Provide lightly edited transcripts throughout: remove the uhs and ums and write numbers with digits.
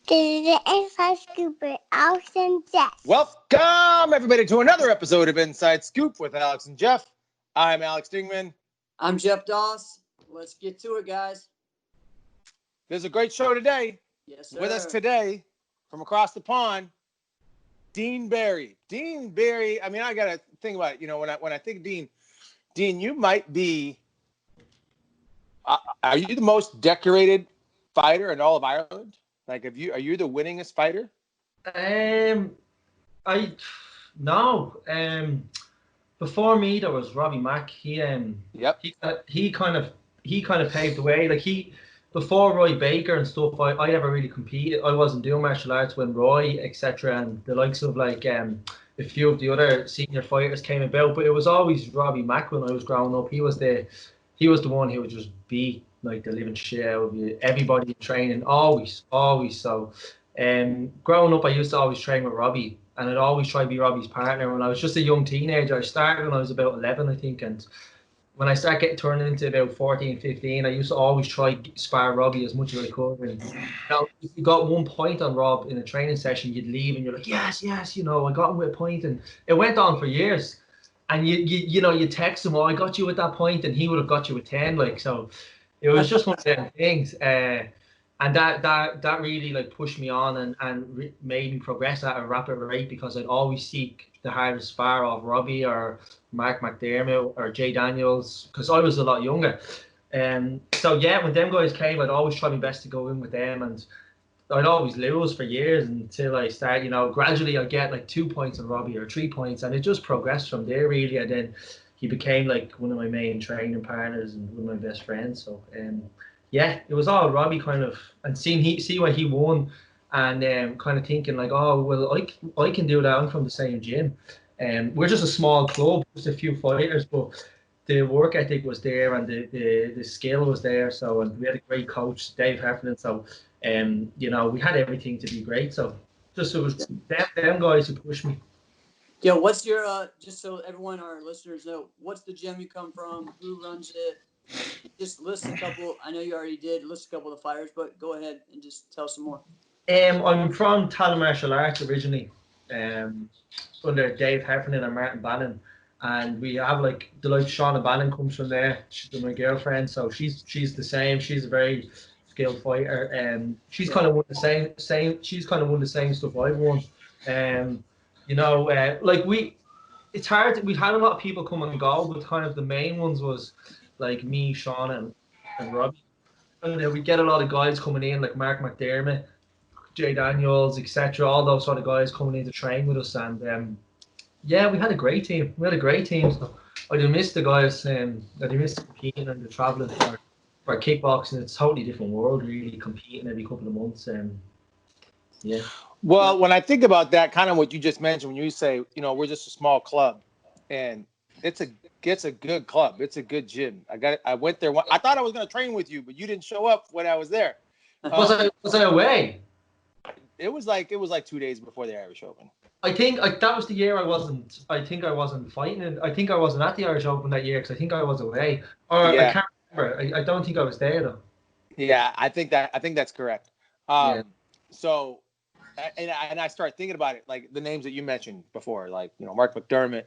This is the Inside Scoop with Alex and Jeff. Welcome, everybody, to another episode of Inside Scoop with Alex and Jeff. I'm Alex Dingman. I'm Jeff Doss. Let's get to it, guys. There's a great show today. Yes, sir. With us today, from across the pond, Dean Barry. Dean Barry, I mean, I got to think about it. You know, when I think Dean, you might be, are you the most decorated fighter in all of Ireland? Like, are you the winningest fighter? Before me there was Robbie Mack. He kind of paved the way. Like before Roy Baker and stuff, I never really competed. I wasn't doing martial arts when Roy, etc., and the likes of like a few of the other senior fighters came about. But it was always Robbie Mack when I was growing up. He was the one who would just beat like the living shit out of you. Everybody in training, always. So, growing up, I used to always train with Robbie, and I'd always try to be Robbie's partner. When I was just a young teenager, I started when I was about 11, I think, and when I started getting turned into about 14, 15, I used to always try to spar Robbie as much as I could. And if you got 1 point on Rob in a training session, you'd leave and you're like, yes, I got him with a point. And it went on for years. And you text him, I got you at that point, and he would have got you at 10. Like, so it was just one of them things. And that really like pushed me on and made me progress at a rapid rate, because I'd always seek the hardest spar of Robbie or Mark McDermott or Jay Daniels, because I was a lot younger. So yeah, when them guys came, I'd always try my best to go in with them, and I'd always lose for years until I start, gradually I'd get like 2 points on Robbie or 3 points, and it just progressed from there really. And then he became like one of my main training partners and one of my best friends. So yeah, it was all Robbie kind of, and see why he won, and kind of thinking like, oh well, I can do that. I'm from the same gym, and we're just a small club, just a few fighters, but the work ethic was there and the skill was there. So, and we had a great coach, Dave Heffernan. So, we had everything to be great. So, just it was them guys who pushed me. Yeah, what's your just so everyone, our listeners know, what's the gym you come from? Who runs it? Just list a couple. I know you already did list a couple of the fighters, but go ahead and just tell some more. I'm from Tala Martial Arts originally, under Dave Heffernan and Martin Bannon, and we have like the like Shauna Bannon comes from there. She's my girlfriend, so she's the same. She's a very skilled fighter, and she's kind of won the same. She's kind of won the same stuff I've won. It's hard. We had a lot of people come and go, but kind of the main ones was like me, Sean, and Robbie. And then we get a lot of guys coming in like Mark McDermott, Jay Daniels, etc. All those sort of guys coming in to train with us, and yeah, we had a great team. So I do miss the guys, I do miss competing and the traveling for kickboxing. It's a totally different world, really, competing every couple of months. Yeah. Well, when I think about that, kind of what you just mentioned, when you say, we're just a small club, and it's a good club. It's a good gym. I went there. I thought I was going to train with you, but you didn't show up when I was there. Was I away? It was like 2 days before the Irish Open. I think that was the year I wasn't fighting, and I think I wasn't at the Irish Open that year because I think I was away. Or yeah. I can't remember. I don't think I was there though. Yeah, I think that's correct. So, and I started thinking about it, like the names that you mentioned before, like Mark McDermott,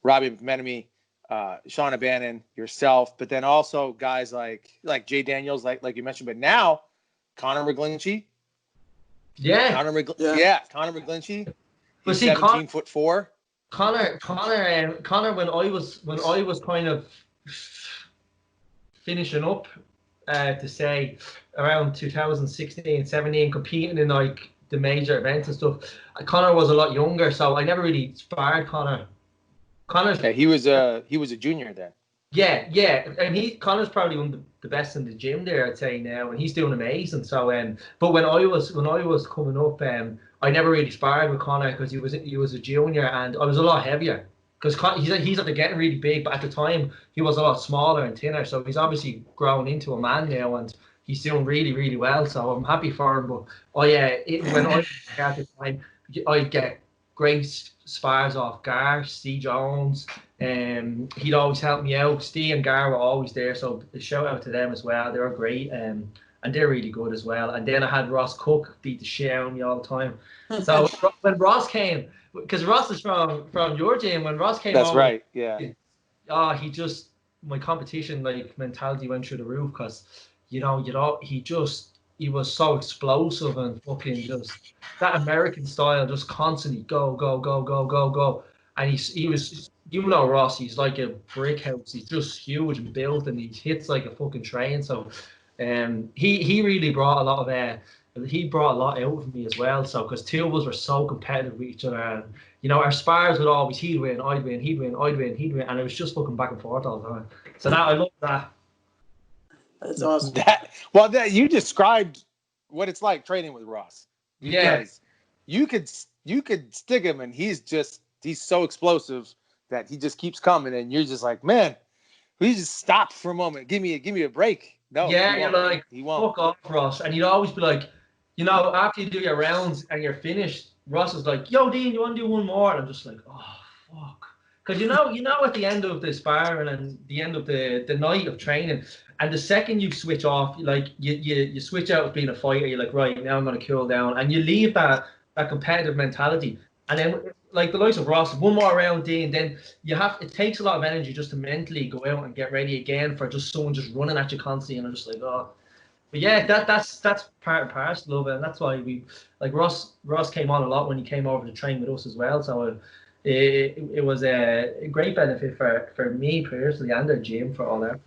Robbie McMenemy, Shauna Bannon, yourself, but then also guys like Jay Daniels, like you mentioned, but now Conor McGlinchey. Yeah. Conor McGlinchey. He's 17'4". Conor, when I was kind of finishing up, to say around 2016, 17, competing in like the major events and stuff, Conor was a lot younger, so I never really sparred Conor. He was a junior then. Yeah, and Conor's probably one of the best in the gym there, I'd say now, and he's doing amazing. So, but when I was coming up, I never really sparred with Conor because he was a junior, and I was a lot heavier. Because he's after getting really big, but at the time he was a lot smaller and thinner. So he's obviously grown into a man now, and he's doing really, really well. So I'm happy for him. But when I at the time, I'd get great spars off Gar, Steve Jones. He'd always help me out. Steve and Gar were always there, so a shout out to them as well. They were great. and they're really good as well. And then I had Ross Cook beat the shit out of me all the time. So when Ross came, because Ross is from your gym, when Ross came That's over, right. Yeah. He just, my competition like mentality went through the roof because he was so explosive and fucking just that American style, just constantly go go go go go go. And he was, you know, Ross, he's like a brick house. He's just huge and built, and he hits like a fucking train. So he really brought a lot of he brought a lot out of me as well. So because two of us were so competitive with each other, and you know, our spars would always, he'd win, I'd win, he'd win, I'd win, he'd win, and it was just fucking back and forth all the time. So I love that. That's awesome. That you described what it's like training with Ross. Because you could stick him, and he's so explosive that he just keeps coming, and you're just like, man, we just stop for a moment. Give me a break. No, you're like, he won't. Fuck off, Ross. And you'd always be like, you know, after you do your rounds and you're finished, Ross is like, yo, Dean, you want to do one more? And I'm just like, oh, fuck. Because you know, at the end of the sparring and the end of the night of training, and the second you switch off, like you switch out of being a fighter, you're like, right, now I'm going to cool down. And you leave that competitive mentality. And then, like the likes of Ross, one more round, Dean, then it takes a lot of energy just to mentally go out and get ready again for just someone just running at you constantly. And I'm just like, oh. But yeah, that's part and parcel of it, and that's why we like Ross came on a lot when he came over to train with us as well. So it was a great benefit for me personally and the gym for all that.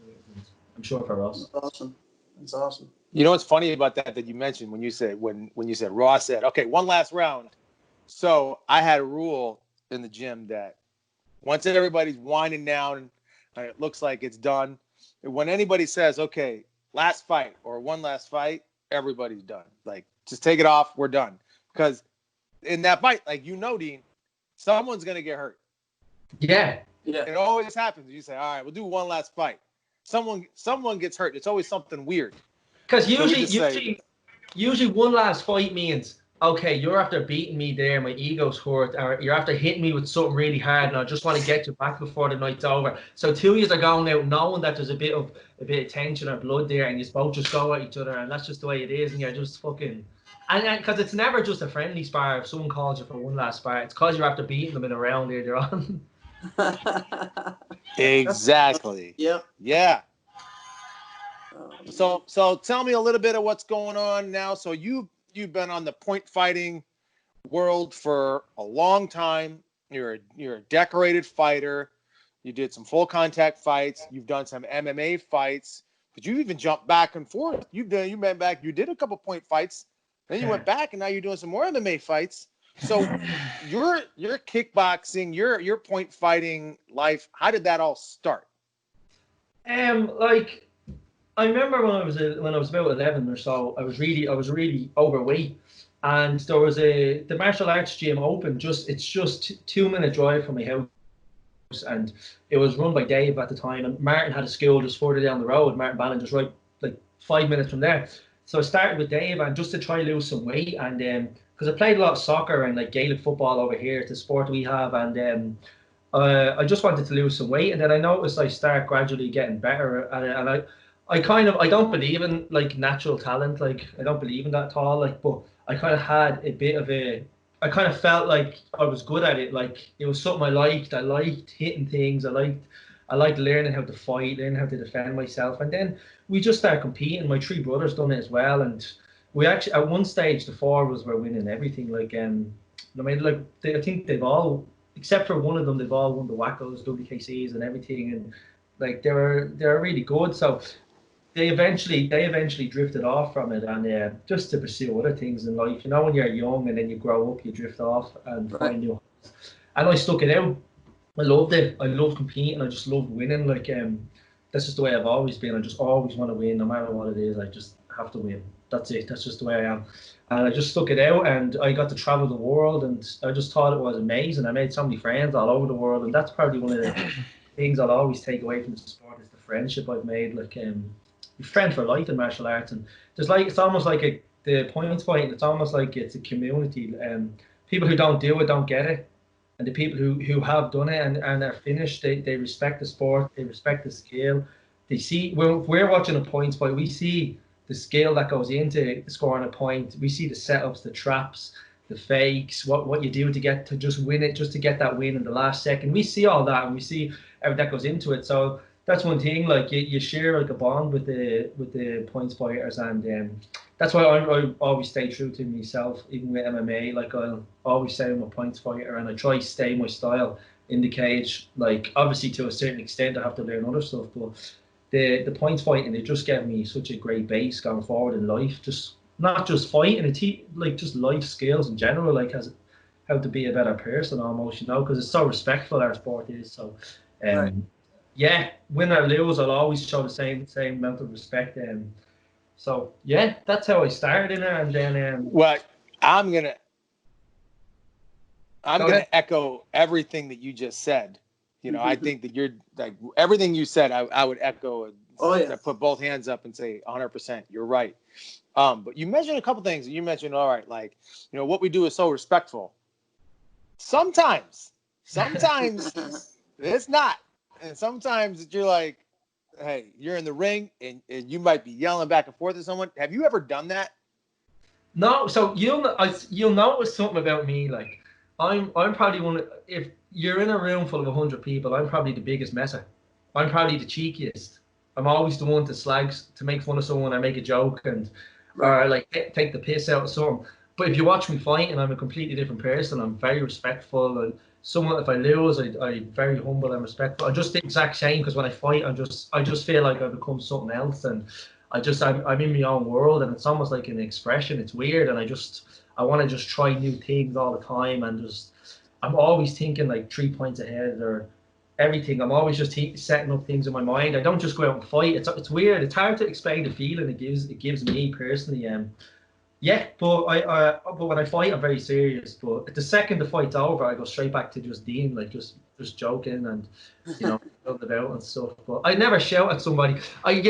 I'm sure for Ross. That's awesome. You know what's funny about that you mentioned when you said Ross said, okay, one last round. So I had a rule in the gym that once everybody's winding down and it looks like it's done, when anybody says, okay, last fight or one last fight, everybody's done. Like, just take it off. We're done. Because in that fight, like, you know, Dean, someone's going to get hurt. Yeah. It always happens. You say, all right, we'll do one last fight. Someone gets hurt. It's always something weird. Because usually one last fight means, okay, you're after beating me there, my ego's hurt, or you're after hitting me with something really hard, and I just want to get you back before the night's over. So two of you are going out knowing that there's a bit of tension or blood there, and you both just go at each other, and that's just the way it is, and you're just fucking. And because it's never just a friendly spar. If someone calls you for one last spar, it's because you're after beating them in a round later on. Exactly. Yep. Yeah. So tell me a little bit of what's going on now. So you've been on the point fighting world for a long time. You're a decorated fighter. You did some full contact fights. You've done some MMA fights, but you even jumped back and forth. You went back. You did a couple point fights. Then you went back, and now you're doing some more MMA fights. So your kickboxing, your point fighting life, how did that all start? Like I remember when I was about 11 or so, I was really overweight, and there was the martial arts gym open. It's just 2-minute drive from my house, and it was run by Dave at the time. And Martin had a school just further down the road. Martin Bannon, just right like 5 minutes from there. So I started with Dave, and just to try lose some weight, and because I played a lot of soccer and like Gaelic football over here, it's a sport we have, and I just wanted to lose some weight, and then I noticed I start gradually getting better, and I don't believe in like natural talent, like I don't believe in that at all, like, but I kind of had a bit of I kind of felt like I was good at it, like it was something I liked hitting things, I liked learning how to fight, learning how to defend myself, and then we just started competing. My 3 brothers done it as well, and we actually at one stage the 4 of us were winning everything, like no matter like I think they've all, except for one of them, they've all won the WACOs, WKCs, and everything, and like they're really good. So they eventually drifted off from it, and just to pursue other things in life. You know, when you're young and then you grow up, you drift off and find new hobbies. And I stuck it out. I loved it. I loved competing. I just loved winning. Like that's just the way I've always been. I just always want to win, no matter what it is. I just have to win. That's it. That's just the way I am. And I just stuck it out, and I got to travel the world, and I just thought it was amazing. I made so many friends all over the world, and that's probably one of the things I'll always take away from the sport is the friendship I've made. Like friend for life in martial arts, and there's like, it's almost like the points fight. It's almost like it's a community. People who don't do it don't get it, and the people who have done it and are finished, they respect the sport, they respect the skill. They see, when we're watching a points fight, we see the skill that goes into scoring a point. We see the setups, the traps, the fakes, what you do to just win it, just to get that win in the last second. We see all that, and we see everything that goes into it. So that's one thing. Like you share like a bond with the points fighters, and that's why I always stay true to myself, even with MMA. Like I'll always say I'm a points fighter, and I try to stay my style in the cage. Like obviously to a certain extent, I have to learn other stuff, but the points fighting, it just gave me such a great base going forward in life. Just not just fighting, like just life skills in general, like how to be a better person almost, because it's so respectful, our sport is. So Right. yeah, win or lose, I'll always show the same amount of respect. So yeah, that's how I started in it, and then well, I'm gonna echo everything that you just said. I think that you're like everything you said. I would echo. I put both hands up and say 100%. You're right. But you mentioned a couple things. You mentioned, all right, like what we do is so respectful. Sometimes it's not, and sometimes you're like, hey, you're in the ring and you might be yelling back and forth at someone. Have you ever done that? No. So you'll notice something about me. Like I'm probably if you're in a room full of 100 people, I'm probably the biggest messer. I'm probably the cheekiest. I'm always the one to make fun of someone or make a joke or like take the piss out of someone. But if you watch me fight, and I'm a completely different person, I'm very respectful. And if I lose, I'm very humble and respectful. I'm just the exact same, because when I fight, I just feel like I become something else, and I'm in my own world, and it's almost like an expression. It's weird, and I want to just try new things all the time, and I'm always thinking like 3 points ahead or everything. I'm always just setting up things in my mind. I don't just go out and fight. It's weird. It's hard to explain the feeling it gives me personally. Yeah, but but when I fight, I'm very serious. But the second the fight's over, I go straight back to just Dean, like just joking and about and stuff. But I never shout at somebody. I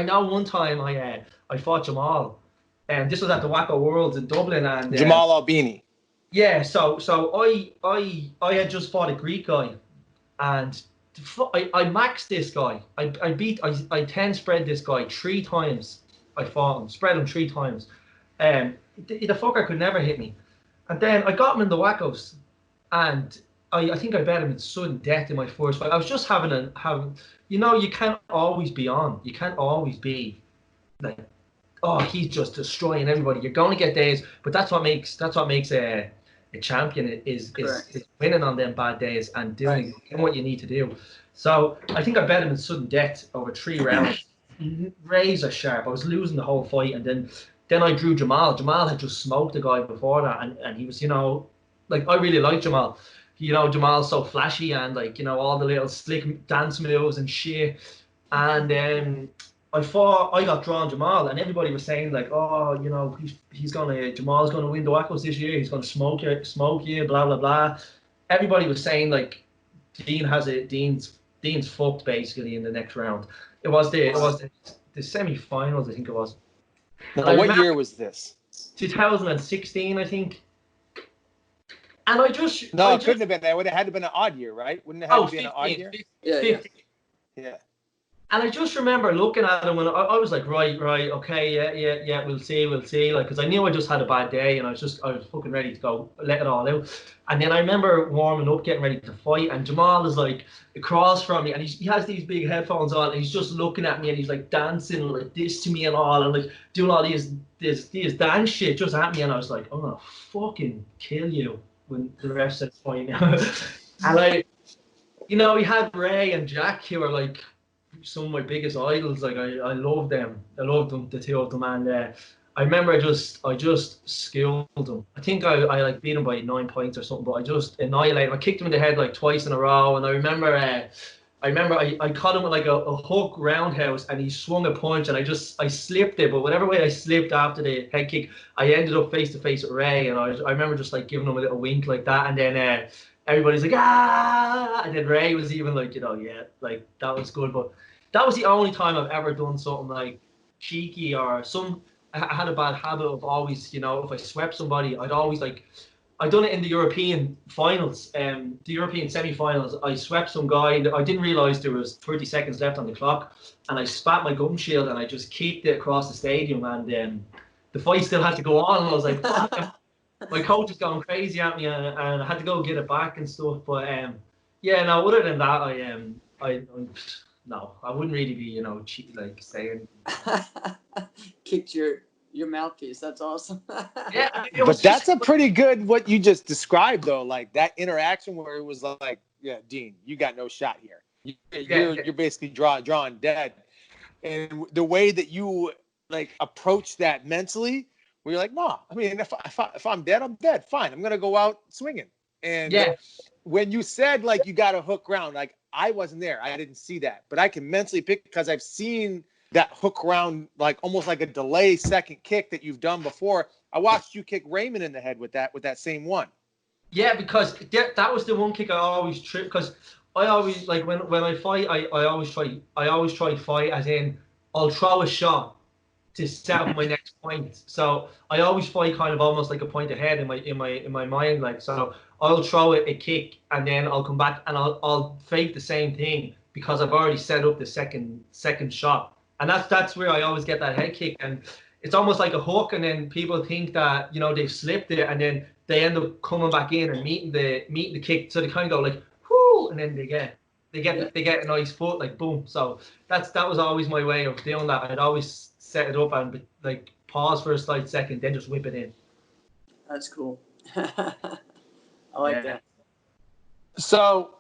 know one time I fought Jamal, and this was at the Wacko Worlds in Dublin, and Jamal Albini. Yeah, so I had just fought a Greek guy, and I maxed this guy. I 10 spread this guy 3 times. I fought him, spread him 3 times. The fucker could never hit me. And then I got him in the Wackos, and I think I bet him in sudden death in my first fight. I was just having you can't always be on. You can't always be like, oh, he's just destroying everybody. You're going to get days, but that's what makes a champion is winning on them bad days and doing what you need to do. So I think I bet him in sudden death over 3 rounds. Razor sharp. I was losing the whole fight, and then I drew Jamal. Jamal had just smoked the guy before that, and he was, like, I really like Jamal. Jamal's so flashy, and like, all the little slick dance moves and shit. And I got drawn Jamal, and everybody was saying like, oh, Jamal's gonna win the Wackos this year. He's gonna smoke you, blah blah blah. Everybody was saying like, Dean's fucked basically in the next round. It was the semi-finals, I think it was. Now, what year was this? 2016, I think. And it couldn't have been. It would have had to been an odd year, right? Wouldn't it have to be an odd year? 15. Yeah. And I just remember looking at him, and I was like, right, okay, yeah, we'll see, like, because I knew I just had a bad day, and I was fucking ready to go, let it all out. And then I remember warming up, getting ready to fight, and Jamal is like across from me, and he has these big headphones on, and he's just looking at me, and he's like dancing like this to me and all, and like doing all these dance shit just at me, and I was like, I'm gonna fucking kill you when the ref says fight now. And like, he had Ray and Jack, who are like some of my biggest idols. Like I love them. I love them, the two of them. And I remember I just skilled them. I think I like beat him by 9 points or something, but I just annihilated him. I kicked him in the head like twice in a row. And I remember I caught him with like a hook roundhouse, and he swung a punch, and I slipped it. But whatever way I slipped after the head kick, I ended up face to face with Ray, and I remember just like giving him a little wink like that, and then everybody's like, ah, and then Ray was even like, yeah, like that was good. But that was the only time I've ever done something like cheeky or I had a bad habit of always, if I swept somebody, I'd always like, I done it in the European finals, the European semi-finals. I swept some guy. I didn't realize there was 30 seconds left on the clock, and I spat my gum shield and I just kicked it across the stadium, and the fight still had to go on. And I was like, fuck. My coach was going crazy at me, and I had to go get it back and stuff. But yeah, no. Other than that, no, I wouldn't really be, cheat, like saying. Kicked your mouthpiece. That's awesome. Yeah, but that's a pretty good what you just described though. Like that interaction where it was like, yeah, Dean, you got no shot here. You're basically drawing dead, and the way that you like approach that mentally. We're like, no. I mean, if I'm dead, I'm dead. Fine, I'm gonna go out swinging. And when you said like you got a hook round, like I wasn't there, I didn't see that, but I can mentally pick because I've seen that hook round, like almost like a delay second kick that you've done before. I watched you kick Raymond in the head with that same one. Yeah, because that was the one kick I always trip because I always like when I fight, I always try to fight as in I'll throw a shot to set up my next point. So I always fight kind of almost like a point ahead in my mind. Like, so I'll throw a kick and then I'll come back and I'll fake the same thing because I've already set up the second shot. And that's where I always get that head kick. And it's almost like a hook, and then people think that, they've slipped it, and then they end up coming back in and meeting the kick. So they kind of go like, whoo, and then they get a nice foot, like boom. So that was always my way of doing that. I'd always set it up and like pause for a slight second, then just whip it in. That's cool. I like that. So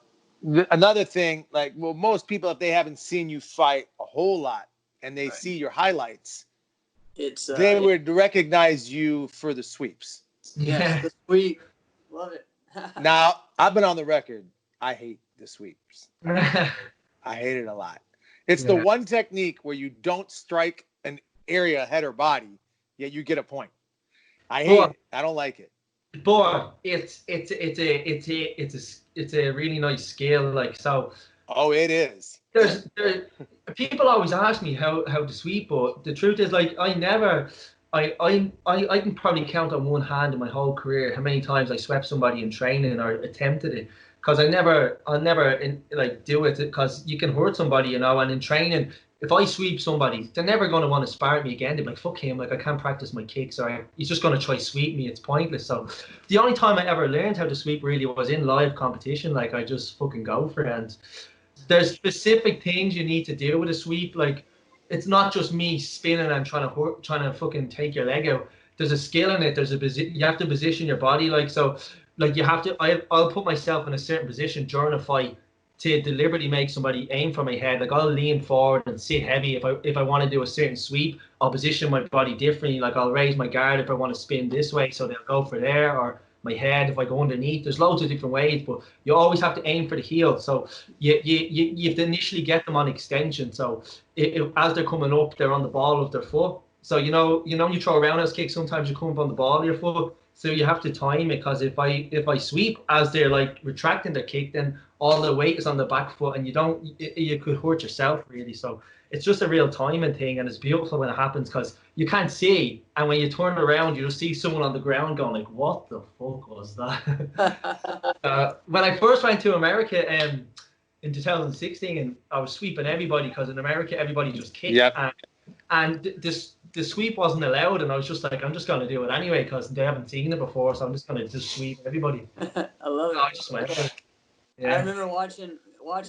another thing, like, well, most people, if they haven't seen you fight a whole lot and they see your highlights, they would recognize you for the sweeps. Yeah, the sweep. Love it. Now, I've been on the record. I hate the sweeps. I hate it a lot. It's the one technique where you don't strike an area, head or body, yet you get a point. I hate it. I don't like it. But it's a really nice skill. Like, so. Oh, it is. There's people always ask me how to sweep, but the truth is, like, I can probably count on one hand in my whole career how many times I swept somebody in training or attempted it. Because I'll never do it because you can hurt somebody, and in training, if I sweep somebody, they're never going to want to spar at me again. They're like, fuck him, like I can't practice my kicks, or he's just going to try sweep me. It's pointless. So the only time I ever learned how to sweep really was in live competition. Like, I just fucking go for it. And there's specific things you need to do with a sweep. Like, it's not just me spinning and trying to fucking take your leg out. There's a skill in it. You have to position your body, like, so. Like, you have to. I'll put myself in a certain position during a fight to deliberately make somebody aim for my head. Like, I'll lean forward and sit heavy if I want to do a certain sweep. I'll position my body differently. Like, I'll raise my guard if I want to spin this way, so they'll go for there, or my head if I go underneath. There's loads of different ways, but you always have to aim for the heel. So you have to initially get them on extension. So as they're coming up, they're on the ball of their foot. So you throw a roundhouse kick, sometimes you come up on the ball of your foot. So you have to time it, because if I sweep as they're like retracting their kick, then all the weight is on the back foot, and you could hurt yourself really. So it's just a real timing thing, and it's beautiful when it happens because you can't see, and when you turn around, you just see someone on the ground going like, "What the fuck was that?" When I first went to America in 2016, and I was sweeping everybody because in America everybody just kicked, and the sweep wasn't allowed, and I was just like, I'm just going to do it anyway because they haven't seen it before, so I'm just going to just sweep everybody. I love it. I just went for it. Yeah. I remember watching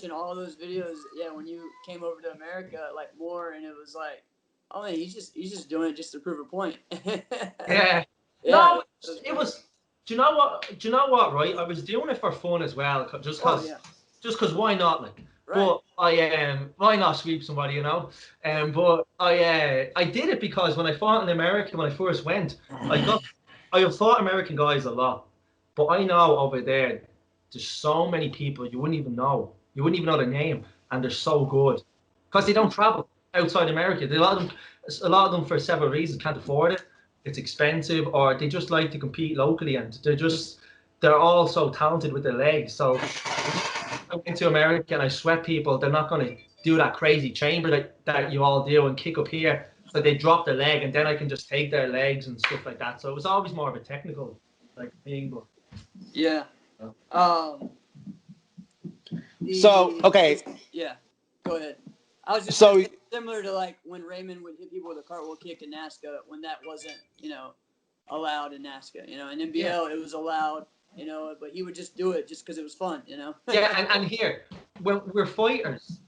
all those videos. Yeah, when you came over to America, like more, and it was like, oh man, he's just doing it just to prove a point. Yeah. No, it was. Do you know what? Right, I was doing it for fun as well, just because why not? Like. Right. But why not sweep somebody, But I did it because when I fought in America, when I first went, I have fought American guys a lot, but I know over there's so many people you wouldn't even know their name, and they're so good because they don't travel outside America. A lot of them for several reasons can't afford it. It's expensive, or they just like to compete locally, and they're all so talented with their legs. So I went to America and I swept people. They're not going to do that crazy chamber that you all do and kick up here. So they drop their leg, and then I can just take their legs and stuff like that. So it was always more of a technical thing. But Yeah. So, okay. Yeah. Go ahead. I was just So gonna say, similar to like when Raymond would hit people with a cartwheel kick in NASCA when that wasn't, allowed in NASCA. In NBL it was allowed, but he would just do it just because it was fun, Yeah, and here, when we're fighters,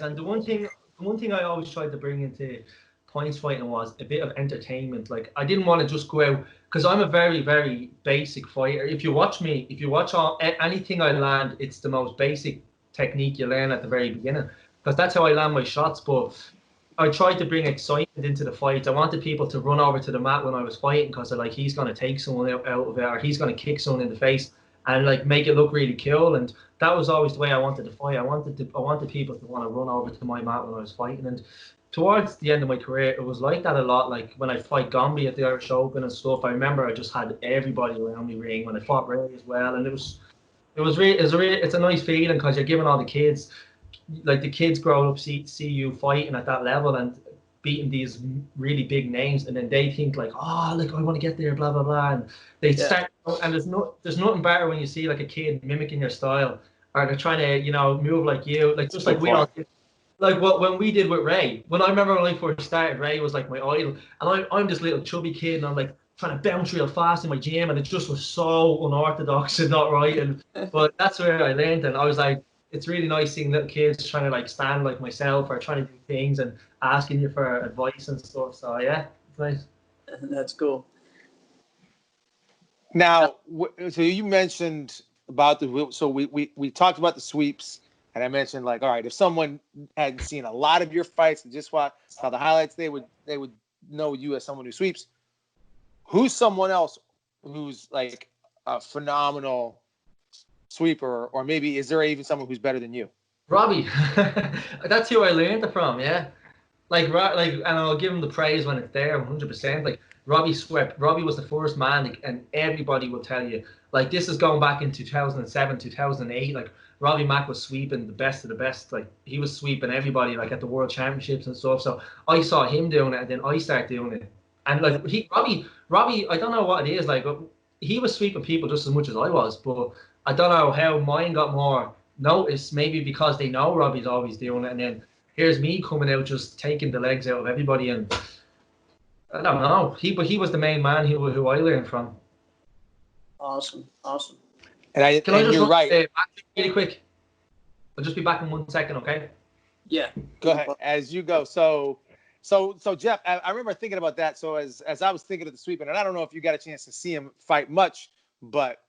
and the one thing I always tried to bring into points fighting was a bit of entertainment. Like I didn't want to just go out because I'm a very, very basic fighter. If you watch anything I land, it's the most basic technique you learn at the very beginning because that's how I land my shots. But I tried to bring excitement into the fights. I wanted people to run over to the mat when I was fighting because they're like, he's going to take someone out of it or he's going to kick someone in the face and like make it look really cool. And that was always the way I wanted to fight. I wanted people to want to run over to my mat when I was fighting. And towards the end of my career, it was like that a lot. Like when I fight Gombe at the Irish Open and stuff, I remember I just had everybody around me ring when I fought Ray as well. And it's a nice feeling because you're giving all the kids, like the kids growing up see you fighting at that level and beating these really big names, and then they think like, oh, like I want to get there, blah blah blah, and they start. And there's nothing better when you see like a kid mimicking your style, or they're trying to move like you, like just like we all did. Like when we did with Ray. When I remember when I first started, Ray was like my idol, and I'm this little chubby kid, and I'm like trying to bounce real fast in my gym, and it just was so unorthodox and not right. And but that's where I learned, and I was like, it's really nice seeing little kids trying to like stand like myself or trying to do things and asking you for advice and stuff. So yeah, it's nice. That's cool. Now, so you mentioned about we talked about the sweeps, and I mentioned like, all right, if someone hadn't seen a lot of your fights and just saw the highlights, they would know you as someone who sweeps. Who's someone else who's like a phenomenal sweeper, or maybe is there even someone who's better than you? Robbie. That's who I learned it from. Yeah, and I'll give him the praise when it's there, 100%. Like Robbie swept. Robbie was the first man, and everybody will tell you like this is going back in 2007, 2008. Like Robbie Mack was sweeping the best of the best. Like he was sweeping everybody like at the World Championships and stuff. So I saw him doing it, and then I started doing it. And like Robbie, I don't know what it is. Like he was sweeping people just as much as I was, but I don't know how mine got more notice. Maybe because they know Robbie's always doing it, and then here's me coming out just taking the legs out of everybody. And I don't know. He was the main man who I learned from. Awesome. And you're right. Back really quick. I'll just be back in 1 second, okay? Yeah. Go ahead as you go. So Jeff, I remember thinking about that. So as I was thinking of the sweeping, and I don't know if you got a chance to see him fight much, but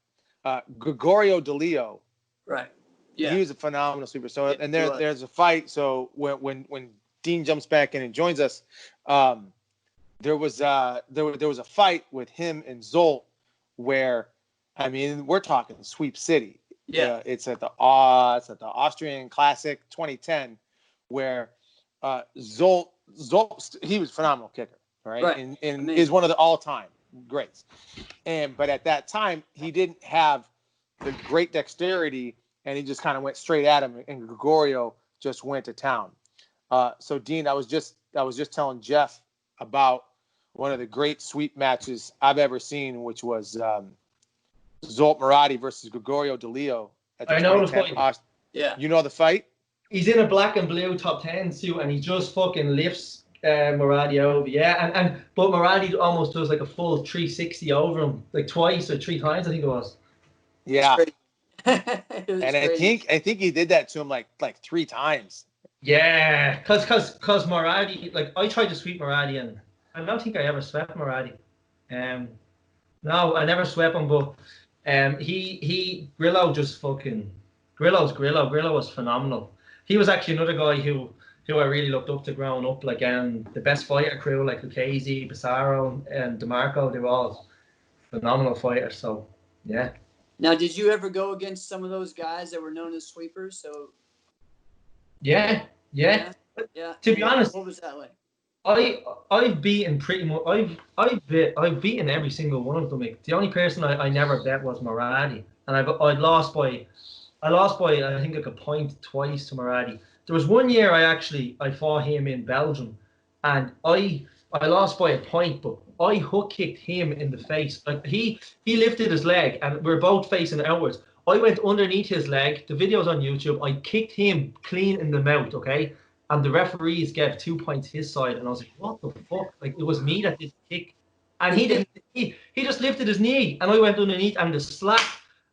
Gregorio Delio, right? Yeah, he was a phenomenal sweeper. So and there's a fight. So when Dean jumps back in and joins us, there was a fight with him and Zolt where, I mean, we're talking Sweep City. Yeah, it's at the Austrian Classic 2010, where Zolt he was a phenomenal kicker, right? And is one of the all-time greats. But at that time, he didn't have the great dexterity, and he just kind of went straight at him, and Gregorio just went to town. So Dean, I was just telling Jeff about one of the great sweep matches I've ever seen, which was Zolt Maradi versus Gregorio Delio at the 2010 Austin. Yeah. You know the fight? He's in a black and blue top 10 suit, and he just fucking lifts Maradi over. Yeah, but Maradi almost does like a full 360 over him, like twice or three times, I think it was. Yeah. And I think he did that to him like three times. Yeah, cause Maradi, like I tried to sweep Maradi, and I don't think I ever swept Maradi. No, I never swept him, but Grillo just fucking Grillo was phenomenal. He was actually another guy who I really looked up to growing up. Like the best fighter crew, like Lucchese, Pissarro, and DeMarco, they were all phenomenal fighters. So yeah. Now, did you ever go against some of those guys that were known as sweepers? So. Yeah. To be honest, what was that like? I've beaten pretty much. I've beaten every single one of them. Like, the only person I never bet was Maradi, and I lost by I think like a point twice to Maradi. There was one year I fought him in Belgium, and I I lost by a point, but I hook kicked him in the face. Like he lifted his leg, and we're both facing outwards. I went underneath his leg. The video's on YouTube. I kicked him clean in the mouth, okay? And the referees gave 2 points his side, and I was like, what the fuck? Like, it was me that did the kick. And he didn't. He just lifted his knee, and I went underneath, and the slap.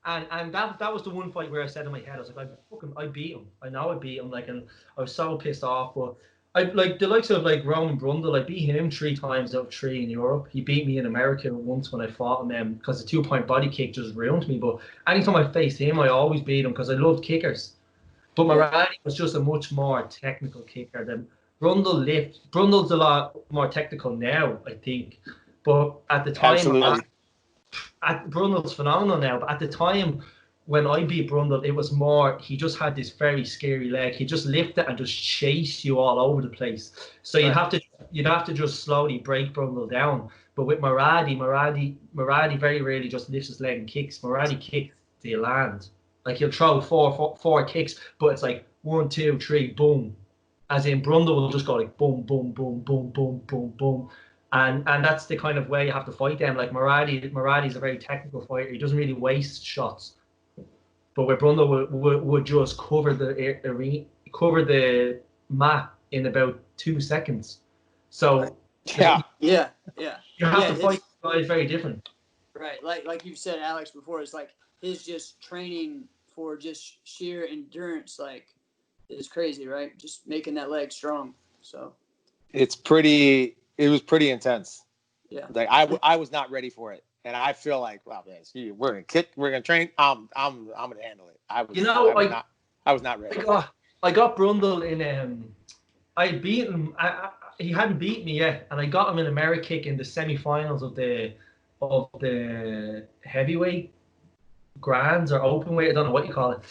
And that was the one fight where I said in my head, I was like, I beat him. I know I beat him. Like, and I was so pissed off. But I like the likes of like Roman Brundle. I beat him 3 times out of 3 in Europe. He beat me in America once when I fought him because the 2-point body kick just ruined me. But anytime I faced him, I always beat him because I loved kickers. But Maradi was just a much more technical kicker than Brundle lift. Brundle's a lot more technical now, I think. But at the time, Brundle's phenomenal now. But at the time when I beat Brundle, it was more, he just had this very scary leg. He just lift it and just chase you all over the place. So you'd have to just slowly break Brundle down. But with Maradi very rarely just lifts his leg and kicks. Maradi kicks till you land. Like he'll throw four kicks, but it's like 1, 2, 3, boom. As in Brundle will just go like boom, boom, boom, boom, boom, boom, boom. And that's the kind of way you have to fight them. Like Maradi's a very technical fighter. He doesn't really waste shots. But where Brundle would just cover the mat in about 2 seconds. So yeah. You have to fight guys very different. Right, like you've said, Alex, before, it's like his just training for just sheer endurance, like, is crazy, right? Just making that leg strong. So it was pretty intense. Yeah. Like I was not ready for it. And I feel like, wow, man, we're gonna kick, we're gonna train. I'm gonna handle it. I was not ready. I got Brundle in I beat him. He hadn't beat me yet, and I got him in a American kick in the semi-finals of the heavyweight grands or open weight. I don't know what you call it,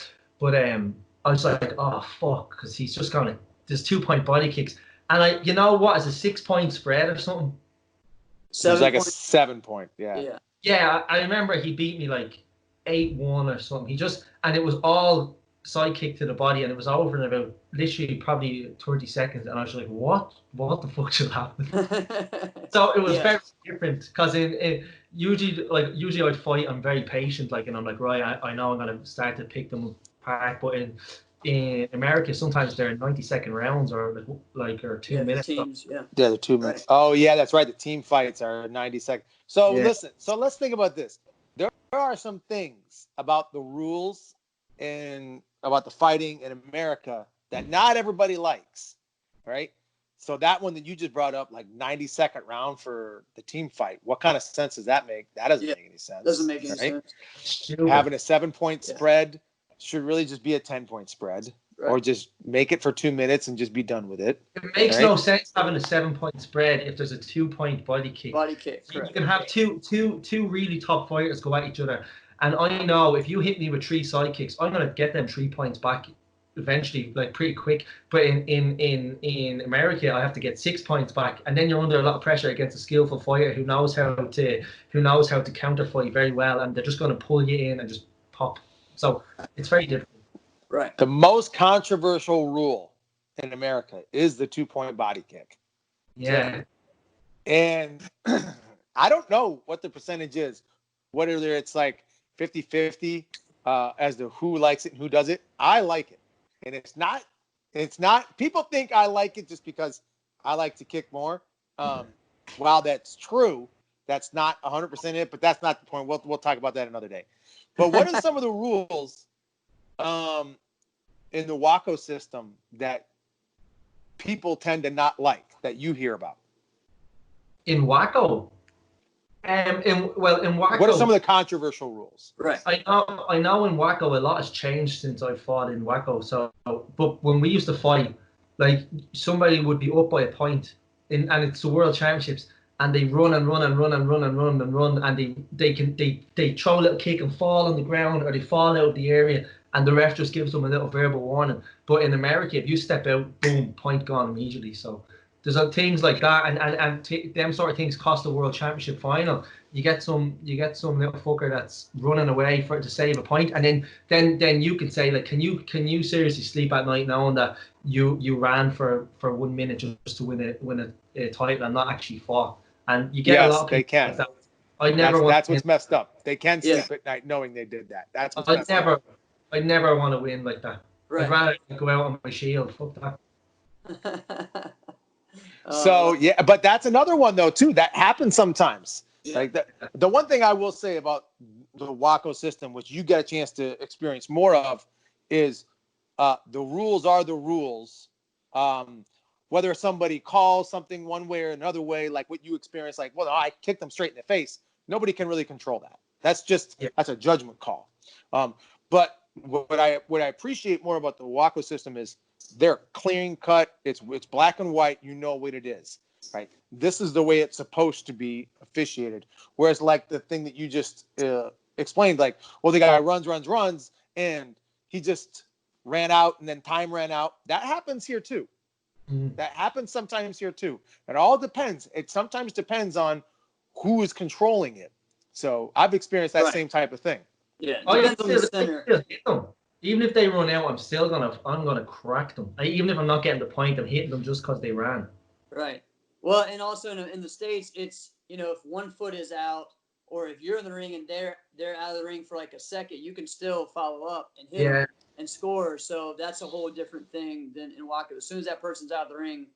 but I was like, oh fuck, because he's just gonna. There's 2-point body kicks, and you know what? It's a 6-point spread or something. It was like a 7-point. Yeah, I remember he beat me like 8-1 or something. And it was all side kick to the body, and it was over in about literally probably 30 seconds. And I was like, what the fuck just happened? So it was very different because usually I'd fight. I'm very patient, like, and I'm like, right, I know I'm gonna start to pick them apart. But in America, sometimes they're 90-second rounds or 2 minutes. Teams, they're 2 minutes. Right. Oh yeah, that's right. The team fights are 90 seconds. So listen. So let's think about this. There are some things about the rules and about the fighting in America that not everybody likes, right? So that one that you just brought up, like 90-second round for the team fight, what kind of sense does that make? That doesn't make any sense. Doesn't make any sense. Having a 7-point spread should really just be a 10-point spread, or just make it for 2 minutes and just be done with it. It makes no sense having a 7-point spread if there's a 2-point body kick. You can have two really top fighters go at each other, and I know if you hit me with 3 side kicks, I'm gonna get them 3 points back eventually, like pretty quick. But in America, I have to get 6 points back, and then you're under a lot of pressure against a skillful fighter who knows how to counter fight very well, and they're just gonna pull you in and just pop. So it's very different. Right. The most controversial rule in America is the 2-point body kick. Yeah. And I don't know what the percentage is, whether it's like 50-50 as to who likes it and who does it. I like it. And it's not, people think I like it just because I like to kick more. While that's true, that's not 100% it, but that's not the point. We'll talk about that another day. But what are some of the rules in the WACO system that people tend to not like, that you hear about? In WACO? In WACO, what are some of the controversial rules? Right. I know in WACO a lot has changed since I fought in WACO. So, but when we used to fight, like somebody would be up by a point, and it's the World Championships, and they run and run and run and run and run and run, and they throw a little kick and fall on the ground, or they fall out of the area, and the ref just gives them a little verbal warning. But in America, if you step out, boom, point gone immediately. So things like that, and them sort of things cost the world championship final. You get some little fucker that's running away to save a point, and then you can say, like, can you seriously sleep at night knowing that you ran for 1 minute just to win a title and not actually fought? And you get a lot of people they can. like that. I never That's what's messed up. They can sleep at night knowing they did that. That's what's messed up. I never want to win like that. Right. I'd rather go out on my shield. Fuck that. So yeah, but that's another one though too. That happens sometimes. Yeah. Like the one thing I will say about the WACO system, which you get a chance to experience more of, is the rules are the rules. Whether somebody calls something one way or another way, like what you experience, like, well, I kicked them straight in the face. Nobody can really control that. That's just that's a judgment call. But what I appreciate more about the WACO system is they're clean cut. It's black and white. You know what it is, right? This is the way it's supposed to be officiated. Whereas like the thing that you just explained, like, well, the guy runs, and he just ran out and then time ran out. That happens here too. That happens sometimes here too. It all depends. It sometimes depends on who is controlling it. So I've experienced that same type of thing. Yeah, depends on the center. Even if they run out, I'm gonna crack them. Even if I'm not getting the point, I'm hitting them just because they ran. Right. Well, and also in the States, it's, if 1 foot is out, or if you're in the ring and they're out of the ring for like a second, you can still follow up and hit them and score. So that's a whole different thing than in WACO. As soon as that person's out of the ring,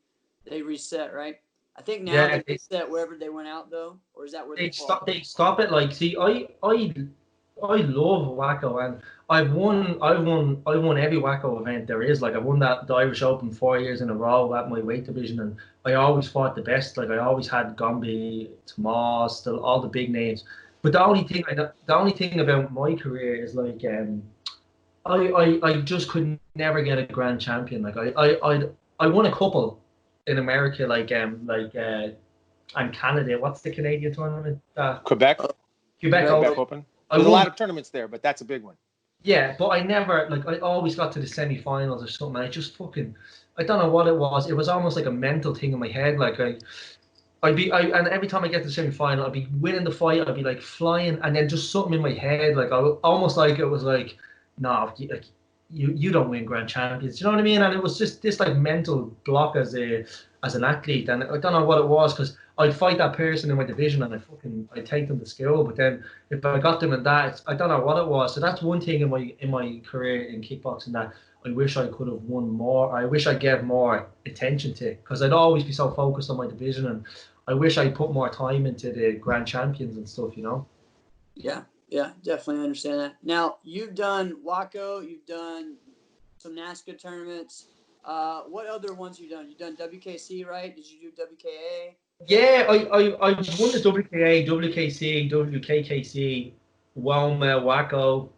they reset, right? I think now they reset wherever they went out though, or is that where they stop? They stop it. Like, see, I love WACO, and I've won every WACO event there is. Like, I won the Irish Open 4 years in a row at my weight division, and I always fought the best. Like, I always had Gombe, Tomas, still all the big names. But the only thing about my career is like I just could never get a grand champion. Like I won a couple in America, and Canada. What's the Canadian tournament? Quebec Open. There's a lot of tournaments there, but that's a big one. Yeah, but I never, like, I always got to the semi-finals or something. I just I don't know what it was. It was almost like a mental thing in my head. Like and every time I get to the semi-final, I'd be winning the fight. I'd be like flying, and then just something in my head, like almost like it was like, no, you don't win grand champions. You know what I mean? And it was just this like mental block as an athlete, and I don't know what it was, because I'd fight that person in my division and I'd take them to skill, but then if I got them in that, I don't know what it was. So that's one thing in my career in kickboxing that I wish I could have won more. I wish I gave more attention to, because I'd always be so focused on my division, and I wish I put more time into the grand champions and stuff, Yeah, definitely understand that. Now, you've done WACO, you've done some NASCA tournaments. What other ones you've done? You've done WKC, right? Did you do WKA? Yeah, I won the WKA, WKC, WKKC, WOMA, WACO,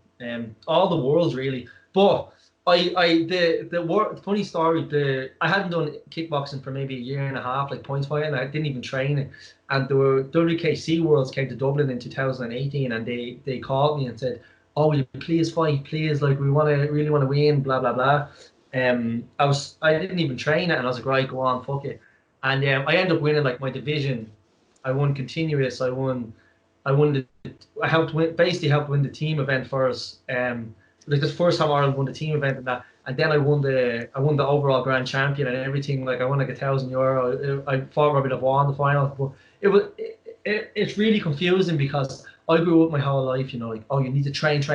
all the worlds really. But the funny story, I hadn't done kickboxing for maybe a year and a half, like points fighting. I didn't even train it. And the WKC Worlds came to Dublin in 2018, and they called me and said, "Oh, will you please fight, please? Like, we really want to win, blah blah blah." I didn't even train it, and I was like, "Right, go on, fuck it." And I ended up winning like my division. I won continuous. I helped win the team event for us. Like the first time Ireland won the team event and that, and then I won the overall grand champion and everything. Like, I won like €1,000. I fought Robbie Lavoie in the final. But it's really confusing, because I grew up my whole life, like, oh, you need to train if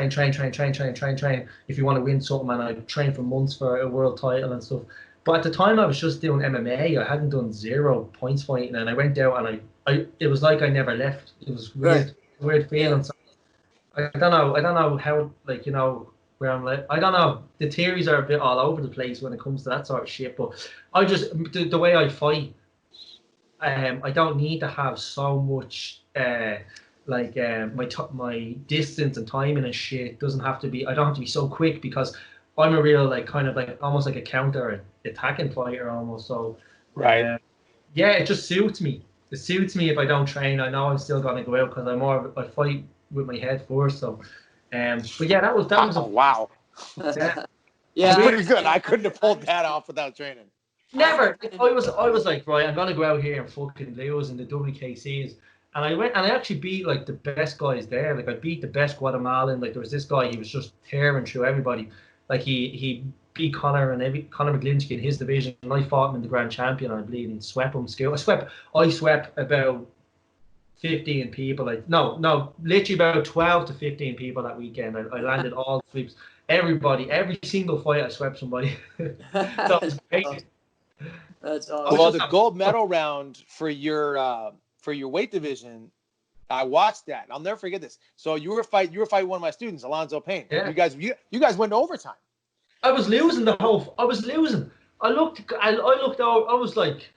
you want to win something, and I trained for months for a world title and stuff. But at the time, I was just doing MMA. I hadn't done 0 points fighting, and I went out and it was like I never left. It was weird feeling. So I don't know how, like, where I'm like, I don't know. The theories are a bit all over the place when it comes to that sort of shit. But I just, the way I fight, I don't need to have so much, my distance and timing and shit doesn't have to be. I don't have to be so quick, because I'm a real, like, kind of like almost like a counter attacking fighter almost. So right. Yeah, it just suits me. It suits me if I don't train. I know I'm still gonna go out, because I fight with my head first. So, but yeah, that was wow. Yeah. Yeah, pretty good. I couldn't have pulled that off without training. Never. I was like, right, I'm gonna go out here and fucking lose in the WKCs. And I went and I actually beat like the best guys there. Like I beat the best Guatemalan. Like there was this guy, he was just tearing through everybody. Like he beat Conor McGlinchey in his division, and I fought him in the Grand Champion, I believe, and swept him. I swept about 15 people. Literally about 12 to 15 people that weekend. I landed all the sweeps. Every single fight I swept somebody. So it was great. That's awesome. Well, the gold medal round for your weight division, I watched that. I'll never forget this. So you were fighting one of my students, Alonzo Payne. Yeah. You guys went to overtime. I was losing. I looked over. I was like,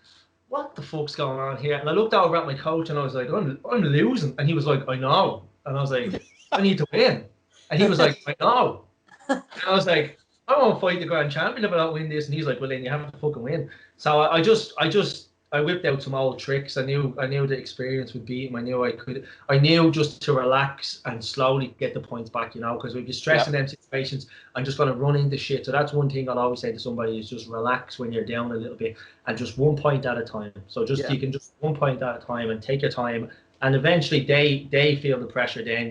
what the fuck's going on here? And I looked over at my coach and I was like, I'm losing. And he was like, I know. And I was like, I need to win. And he was like, I know. And I was like, I won't fight the Grand Champion if I don't win this. And he's like, well, then you have to fucking win. So I whipped out some old tricks. I knew the experience would beat him. I knew just to relax and slowly get the points back, because if you stress in them situations, I'm just going to run into shit. So that's one thing I'll always say to somebody is just relax when you're down a little bit and just 1 point at a time. So you can just 1 point at a time and take your time. And eventually they feel the pressure then,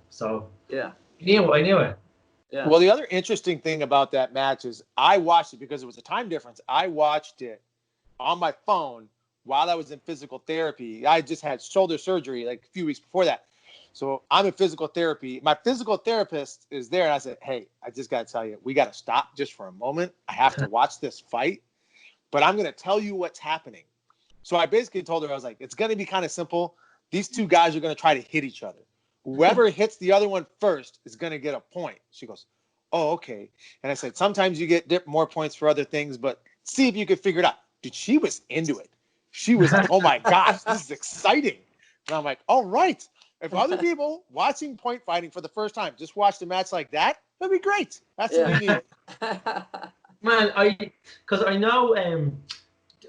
So yeah, I knew it. Yeah. Well, the other interesting thing about that match is I watched it because it was a time difference. I watched it on my phone while I was in physical therapy. I just had shoulder surgery like a few weeks before that. So I'm in physical therapy. My physical therapist is there. And I said, hey, I just got to tell you, we got to stop just for a moment. I have to watch this fight, but I'm going to tell you what's happening. So I basically told her, I was like, it's going to be kind of simple. These two guys are going to try to hit each other. Whoever hits the other one first is going to get a point. She goes, oh, okay. And I said, sometimes you get more points for other things, but see if you could figure it out. Dude, she was into it. She was like, oh my gosh, this is exciting. And I'm like, all right. If other people watching point fighting for the first time just watched a match like that, that'd be great. That's what we need. Man, because I know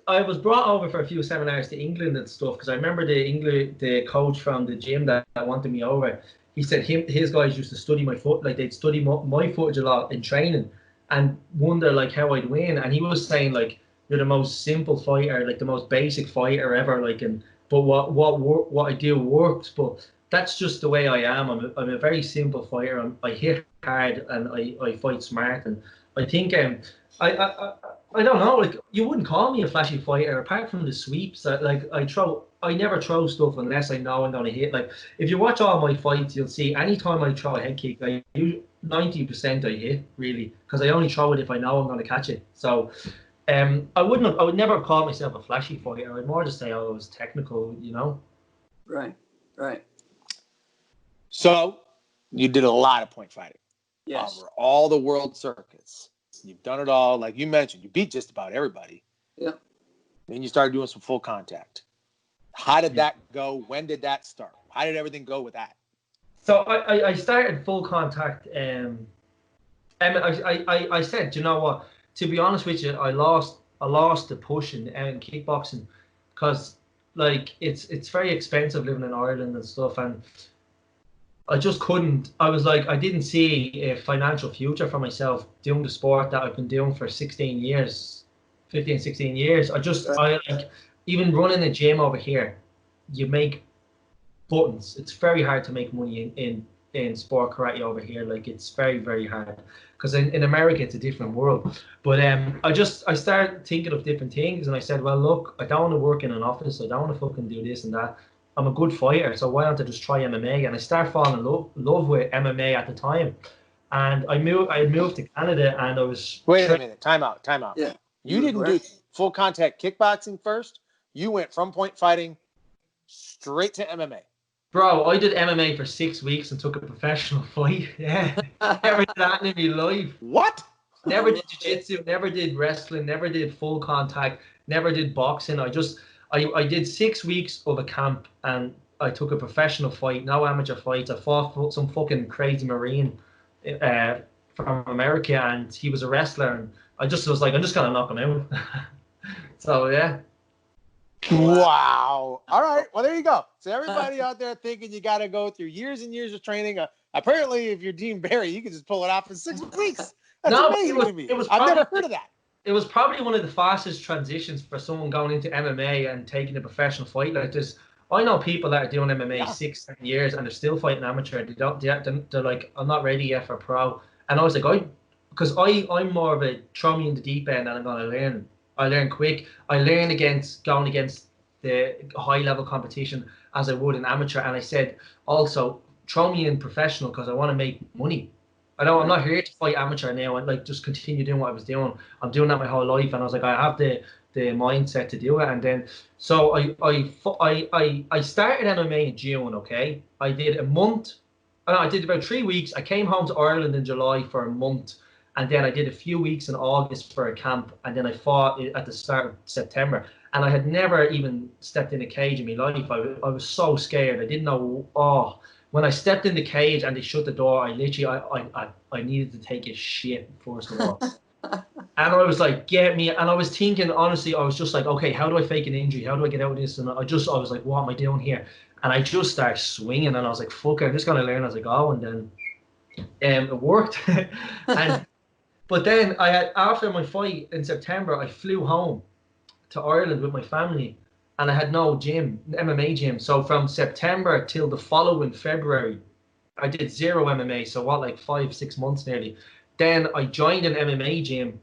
I was brought over for a few seminars to England and stuff, because I remember the coach from the gym that wanted me over. He said his guys used to study my foot, like they'd study my footage a lot in training and wonder like how I'd win. And he was saying like, you're the most simple fighter, like the most basic fighter ever, like, but what I do works. But that's just the way I am. I'm a very simple fighter. I hit hard and I fight smart. And I think I don't know, like you wouldn't call me a flashy fighter apart from the sweeps. I never throw stuff unless I know I'm gonna hit. Like if you watch all my fights, you'll see anytime I throw a head kick, 90% I hit really, because I only throw it if I know I'm gonna catch it. So I would never call myself a flashy fighter. I'd more just say I was technical, Right. So you did a lot of point fighting. Yes. Over all the world circuits. You've done it all. Like you mentioned, you beat just about everybody. Yeah. Then you started doing some full contact. How did that go? When did that start? How did everything go with that? So I started full contact. I said, you know what? To be honest with you, I lost the push in kickboxing, because like it's very expensive living in Ireland and stuff, and I just couldn't. I was like, I didn't see a financial future for myself doing the sport that I've been doing for 15, 16 years. I like, even running a gym over here, you make buttons. It's very hard to make money in sport karate over here. Like it's very, very hard, because in America it's a different world. But I started thinking of different things, and I said, well, look, I don't want to work in an office. I don't want to fucking do this and that. I'm a good fighter, so why don't I just try MMA? And I started falling in love with MMA at the time. And I moved to Canada, and I was... Wait a minute. Time out. Yeah. You didn't do full contact kickboxing first? You went from point fighting straight to MMA. Bro, I did MMA for 6 weeks and took a professional fight. Yeah. Never did that in my life. What? Never did jiu-jitsu, never did wrestling, never did full contact, never did boxing. I did 6 weeks of a camp, and I took a professional fight, no amateur fights. I fought some fucking crazy Marine from America, and he was a wrestler, and I just was like, I'm just gonna knock him out. So yeah. Wow. All right. Well, there you go. So everybody out there thinking you got to go through years and years of training. Apparently, if you're Dean Barry, you can just pull it off in 6 weeks. That's amazing to me. I've never heard of that. it was probably one of the fastest transitions for someone going into MMA and taking a professional fight like this. I know people that are doing MMA 6-7 years and they're still fighting amateur. They're like, I'm not ready yet for pro. And I was like, I'm more of a throw me in the deep end and I'm gonna learn. I learn quick. I learn going against the high level competition as I would in amateur. And I said also throw me in professional because I want to make money. I'm not here to fight amateur now and like just continue doing what I was doing. I'm doing that my whole life, and I was like, I have the mindset to do it. And then so I started MMA in June. Okay, I did a month. I did about 3 weeks. I came home to Ireland in July for a month, and then I did a few weeks in August for a camp, and then I fought at the start of September. And I had never even stepped in a cage in my life. I was so scared. I didn't know. When I stepped in the cage and they shut the door, I literally I needed to take a shit first of all. And I was like, get me. And I was thinking, honestly, I was just like, okay, how do I fake an injury? How do I get out of this? And I was like, what am I doing here? And I just started swinging, and I was like, fuck it, I'm just gonna learn as I go. And then it worked. But then after my fight in September, I flew home to Ireland with my family. And I had no MMA gym. So from September till the following February, I did 0 MMA. So like 5-6 months nearly. Then I joined an MMA gym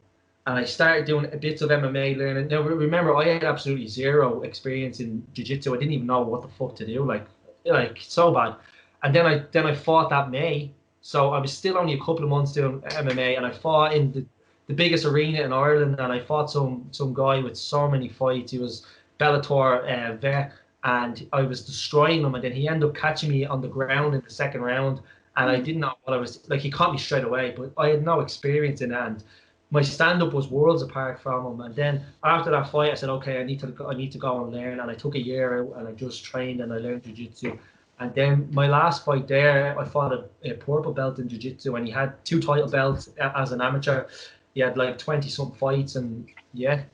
and I started doing bits of MMA learning. Now remember, I had absolutely 0 experience in jiu-jitsu. I didn't even know what the fuck to do, like so bad. And then I fought that May. So I was still only a couple of months doing MMA, and I fought in the biggest arena in Ireland, and I fought some guy with so many fights. He was Bellator vet, and I was destroying him, and then he ended up catching me on the ground in the second round, and I didn't know what I was like. He caught me straight away, but I had no experience in it, and my stand-up was worlds apart from him. And then after that fight, I said, okay, I need to go and learn, and I took a year out and I just trained and I learned jiu-jitsu. And then my last fight there, I fought a purple belt in jiu-jitsu, and he had 2 title belts as an amateur. He had like 20-something fights, and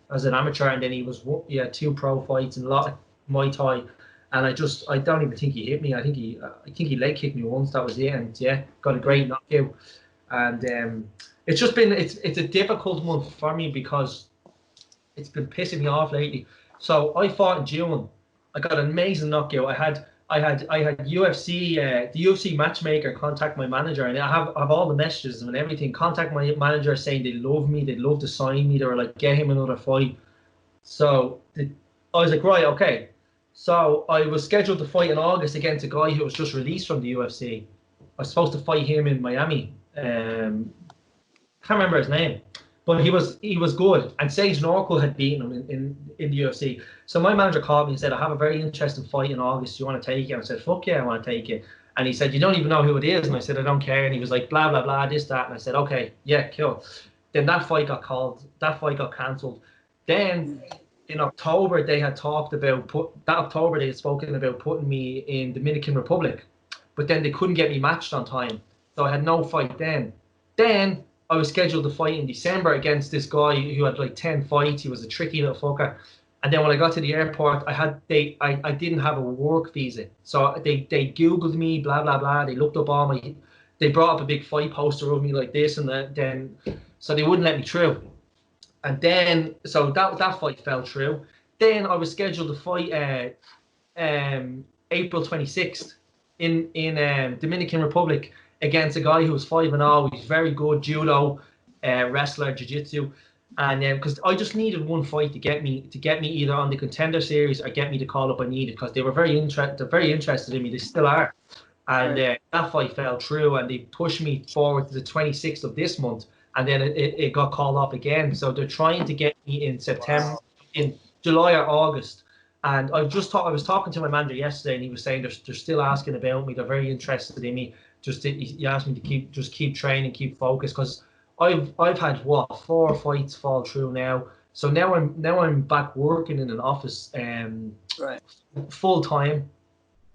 as an amateur, and then he had 2 pro fights and a lot of Muay Thai, and I don't even think he hit me. I think he leg kicked me once. That was it, and got a great knockout. And it's just been it's a difficult month for me because it's been pissing me off lately. So I fought in June. I got an amazing knockout. I had UFC, the UFC matchmaker contact my manager, and I have all the messages and everything. Contact my manager saying they love me, they'd love to sign me. They were like, get him another fight. So I was like, right, okay. So I was scheduled to fight in August against a guy who was just released from the UFC. I was supposed to fight him in Miami. Can't remember his name, but he was good. And Sage Norco had beaten him in the UFC. So my manager called me and said, I have a very interesting fight in August. Do you want to take it? And I said, fuck yeah, I want to take it. And he said, you don't even know who it is. And I said, I don't care. And he was like, blah, blah, blah, this, that. And I said, okay, yeah, cool. Then that fight got called. That fight got cancelled. Then in October, they had talked about, they had spoken about putting me in Dominican Republic. But then they couldn't get me matched on time. So I had no fight then. Then I was scheduled to fight in December against this guy who had like 10 fights. He was a tricky little fucker. And then when I got to the airport, I didn't have a work visa. So they Googled me, blah, blah, blah. They looked up they brought up a big fight poster of me like this, and then, so they wouldn't let me through. And then, so that fight fell through. Then I was scheduled to fight April 26th in Dominican Republic against a guy who was 5-0. He's very good judo, wrestler, jiu-jitsu, and because I just needed one fight to get me either on the Contender Series or get me the call up I needed, because they were very interested in me. They still are, and that fight fell through, and they pushed me forward to the 26th of this month, and then it got called up again. So they're trying to get me in September, in July or August. And I was talking to my manager yesterday, and he was saying they're still asking about me. They're very interested in me. He asked me to keep training, keep focused, because I've had 4 fights fall through now. So now I'm back working in an office full time,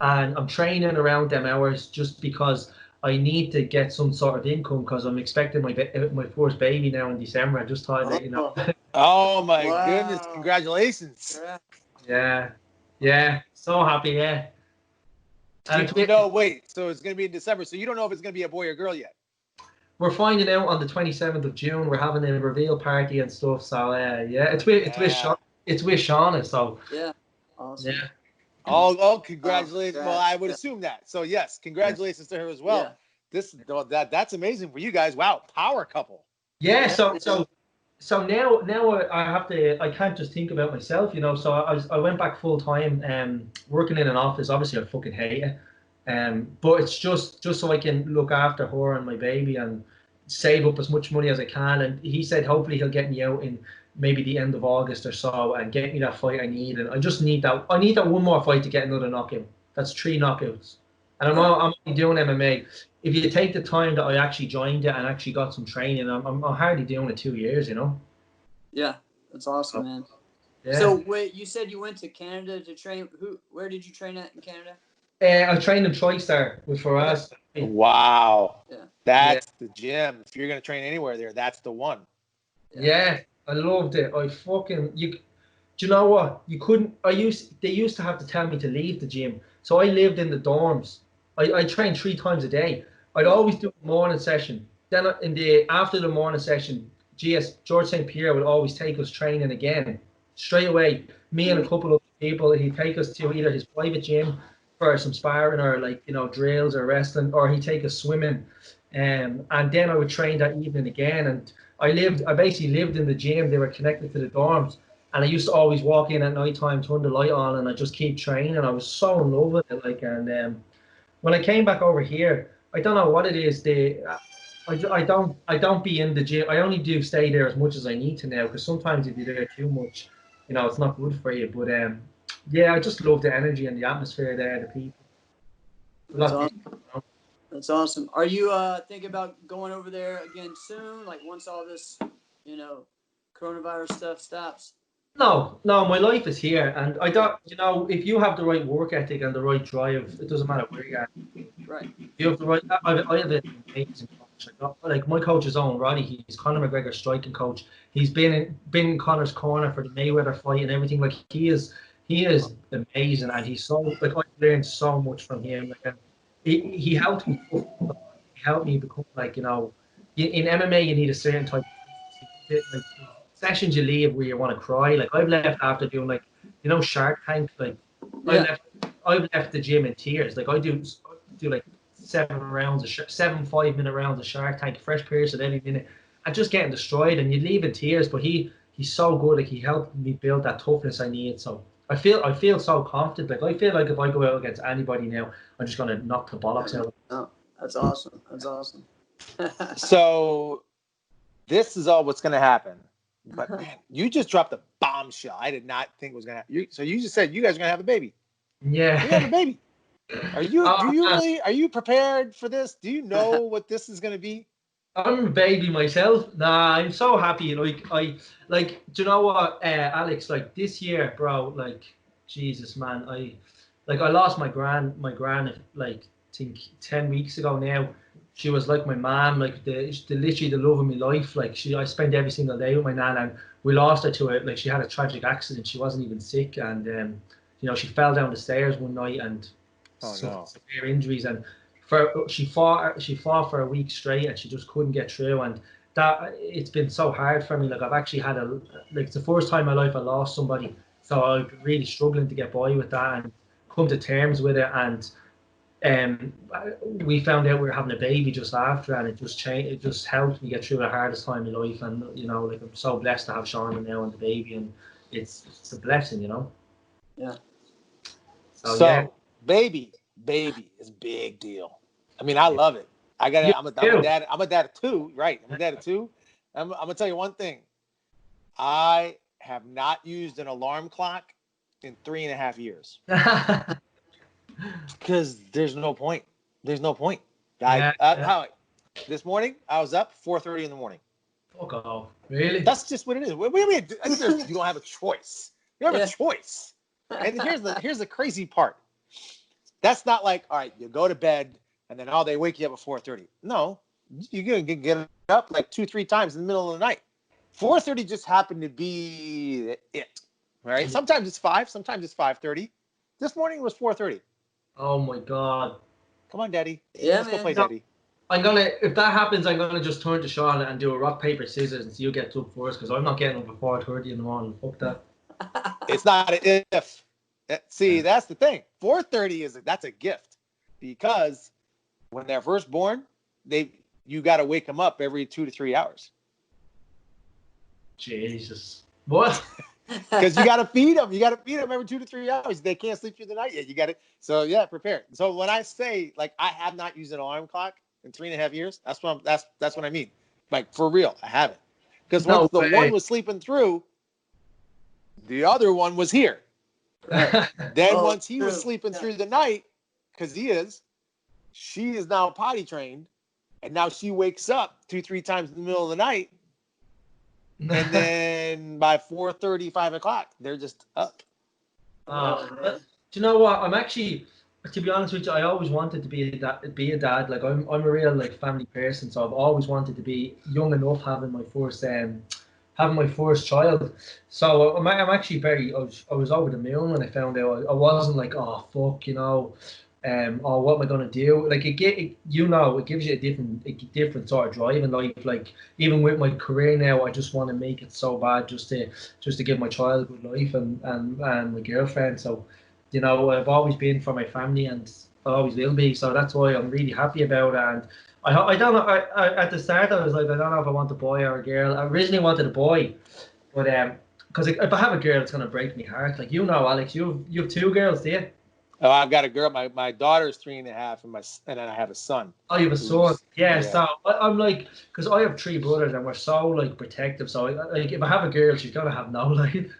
and I'm training around them hours just because I need to get some sort of income, because I'm expecting my first baby now in December. I just thought that, you know. Oh my goodness! Congratulations. Yeah. So happy, yeah. And wait. So it's gonna be in December. So you don't know if it's gonna be a boy or girl yet. we're finding out on the 27th of June. We're having a reveal party and stuff. So yeah, it's with Shauna. So yeah, awesome. yeah. Oh, congratulations! Congrats. Well, I would assume that. So yes, congratulations to her as well. Yeah. That's amazing for you guys. Wow, power couple. Yeah. So now I have to. I can't just think about myself, you know. So I went back full time, working in an office. Obviously, I fucking hate it. But it's just so I can look after her and my baby and save up as much money as I can. And he said hopefully he'll get me out in maybe the end of August or so and get me that fight I need. And I just need that. I need that one more fight to get another knockout. That's 3 knockouts. And I'm only doing MMA. If you take the time that I actually joined it and actually got some training, I'm hardly doing it 2 years, you know. Yeah, that's awesome, man. Yeah. So wait, you said you went to Canada to train. Where did you train at in Canada? I trained in TriStar with Faraz. Wow. Yeah. That's the gym. If you're gonna train anywhere there, that's the one. Yeah, I loved it. Do you know what? They used to have to tell me to leave the gym. So I lived in the dorms. I trained 3 times a day. I'd always do a morning session. Then after the morning session, George St. Pierre would always take us training again. Straight away, me and a couple of people, he'd take us to either his private gym for some sparring or drills or wrestling, or he'd take us swimming. And then I would train that evening again. And I basically lived in the gym. They were connected to the dorms. And I used to always walk in at night time, turn the light on, and I just keep training. I was so in love with it. And when I came back over here, I don't know what it is. I don't be in the gym. I only do stay there as much as I need to now, because sometimes if you're there too much, it's not good for you. But yeah, I just love the energy and the atmosphere there, the people. That's awesome. That's awesome. Are you thinking about going over there again soon? Like once all this, coronavirus stuff stops? No, my life is here, and I don't. If you have the right work ethic and the right drive, it doesn't matter where you're at. Right. If you have the right. I have an amazing coach. Like my coach's own Roddy. He's Conor McGregor's striking coach. He's been in Conor's corner for the Mayweather fight and everything. Like he is amazing, and he's so like I've learned so much from him. Like, he helped me. He helped me become in MMA you need a certain type of sessions you leave where you want to cry. Like I've left after doing Shark Tank. Like I've left the gym in tears. Like I do like 7 5-minute rounds of Shark Tank, fresh pierce at every minute, and just getting destroyed. And you leave in tears. But he's so good. Like he helped me build that toughness I need. So I feel so confident. Like I feel like if I go out against anybody now, I'm just gonna knock the bollocks out. Oh, that's awesome. That's awesome. So this is all what's gonna happen. But man, you just dropped a bombshell. I did not think it was gonna happen. So you just said you guys are gonna have a baby. Yeah. You have a baby. Are you prepared for this? Do you know what this is gonna be? I'm a baby myself. Nah, I'm so happy. Do you know what, Alex? Like this year, bro. Like Jesus, man. I lost my gran. Like I think 10 weeks ago now. She was like my mom, like literally the love of my life. Like I spent every single day with my nan, and we lost her to it. Like she had a tragic accident. She wasn't even sick, and she fell down the stairs one night and severe injuries. And she fought for a week straight, and she just couldn't get through. And that it's been so hard for me. Like I've actually had it's the first time in my life I lost somebody, so I've been really struggling to get by with that and come to terms with it. And we found out we were having a baby just after, and it just changed. It just helped me get through the hardest time in life. And I'm so blessed to have Shauna now and the baby, and it's a blessing, Yeah. So yeah. baby is a big deal. I mean, I love it. I'm a dad. I'm a dad of 2, right? I'm a dad of 2. I'm gonna tell you one thing. I have not used an alarm clock in 3.5 years. Because there's no point. There's no point. This morning I was up 4:30 in the morning. Fuck off. Really? That's just what it is. What do you mean? You don't have a choice. You have a choice. And here's the crazy part. That's not like, all right, you go to bed and then they wake you up at 4:30. No, you're gonna get up like 2-3 times in the middle of the night. 4:30 just happened to be it. Right? Sometimes it's 5, sometimes it's 5:30. This morning was 4:30. Oh my God. Come on, Daddy. Yeah, Let's man. go play, Daddy. if that happens, I'm gonna just turn to Charlotte and do a rock, paper, scissors and see who gets up first, because I'm not getting up at 4:30 in the morning. Fuck that. It's not an if. See, that's the thing. 4:30 that's a gift, because when they're first born, you got to wake them up every 2 to 3 hours. Jesus, what? Because you got to feed them. You got to feed them every 2 to 3 hours. They can't sleep through the night yet. You got to. So yeah, prepare. So when I say like I have not used an alarm clock in 3.5 years, that's what I mean. Like for real, I haven't. Because once the one was sleeping through, the other one was here. Then once he was sleeping through the night, because she is now potty trained, and now she wakes up 2-3 times in the middle of the night, and then by 4:30, 5 o'clock, they're just up. Do you know what? I'm actually, to be honest with you, I always wanted to be a dad. Like I'm a real like family person, so I've always wanted to be young enough having my first child. So I'm actually I was over the moon when I found out. I wasn't like, oh fuck, or what am I gonna do? Like it gives you a different sort of drive in life. Like even with my career now, I just want to make it so bad just to give my child a good life and my girlfriend. So, I've always been for my family, and I always will be. So that's why I'm really happy about it. And I don't know. At the start, I was like, I don't know if I want a boy or a girl. I originally wanted a boy, but because if I have a girl, it's gonna break my heart. Like Alex, you have 2 girls, do you? Oh, I've got a girl. My daughter's 3.5, and then I have a son. Oh, you have a son. Yeah. So I'm like, because I have 3 brothers, and we're so like protective. So like, if I have a girl, she's gonna have no life.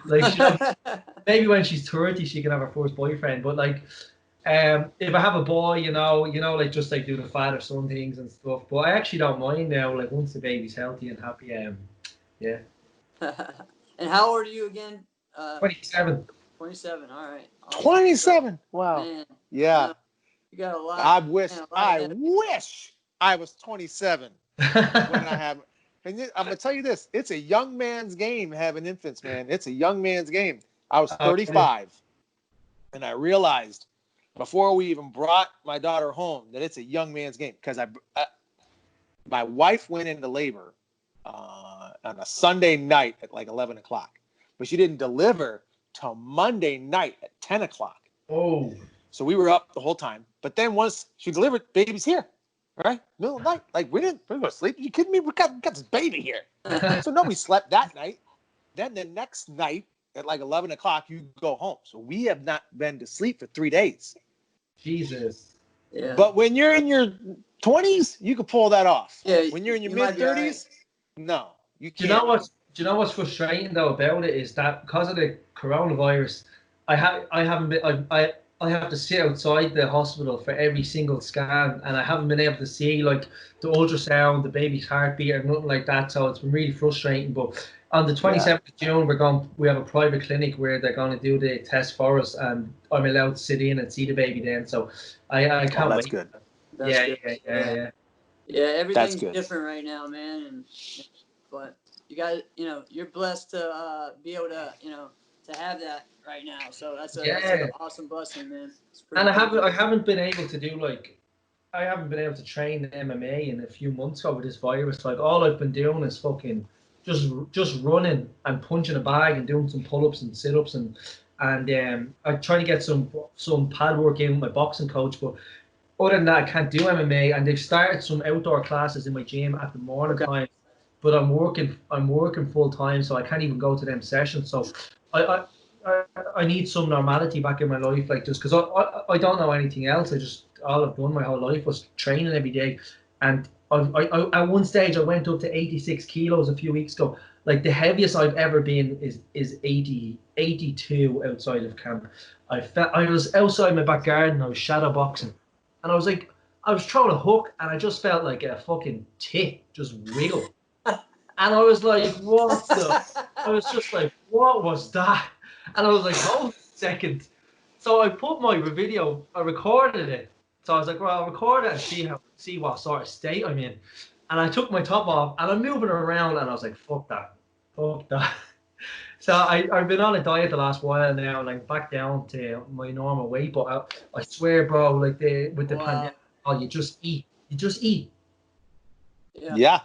Like, maybe when she's 30, she can have her first boyfriend. But like, if I have a boy, like just like do the father son things and stuff. But I actually don't mind now. Like once the baby's healthy and happy, yeah. And how old are you again? 27. 27. All right. Awesome. 27. Wow. Man, yeah. You got a lot. I wish I was 27 when I have. And I'm gonna tell you this: it's a young man's game having infants, man. It's a young man's game. I was 35, and I realized before we even brought my daughter home that it's a young man's game, because my wife went into labor on a Sunday night at like 11 o'clock, but she didn't deliver till Monday night at 10 o'clock. Oh. So we were up the whole time. But then once she delivered, baby's here. Right? Middle of the night. Like, we didn't go to sleep. Are you kidding me? We got this baby here. So nobody slept that night. Then the next night at like 11 o'clock, you go home. So we have not been to sleep for 3 days. Jesus. Yeah. But when you're in your 20s, you can pull that off. Yeah. When you're in your mid-30s, no. You can't. Do you know what's frustrating though about it is that because of the coronavirus, I have to sit outside the hospital for every single scan, and I haven't been able to see like the ultrasound, the baby's heartbeat, or nothing like that. So it's been really frustrating. But on the 27th of June, we have a private clinic where they're going to do the test for us, and I'm allowed to sit in and see the baby then. So I can't wait. Good. Yeah. Yeah, everything's different right now, man. But you got, you're blessed to be able to, to have that right now. So that's an awesome blessing, man. And I haven't been able to do I haven't been able to train MMA in a few months ago with this virus. Like all I've been doing is fucking just running and punching a bag and doing some pull-ups and sit-ups and I try to get some pad work in with my boxing coach, but other than that, I can't do MMA. And they've started some outdoor classes in my gym at the morning time, but I'm working full time, so I can't even go to them sessions. So I need some normality back in my life, like just because I don't know anything else. All I've done my whole life was training every day, and I at one stage I went up to 86 kilos a few weeks ago. Like the heaviest I've ever been is 82 outside of camp. I was outside my back garden. I was shadow boxing, and I was throwing a hook, and I just felt like a fucking tit just wiggle. And I was like, what the? I was just like, what was that? And I was like, hold a second. So I put my video, I recorded it. So I was like, well, I'll record it and see what sort of state I'm in. And I took my top off and I'm moving around and I was like, fuck that. So I've been on a diet the last while now, like back down to my normal weight. But I swear, bro, like with the pandemic, you just eat You just eat. Yeah.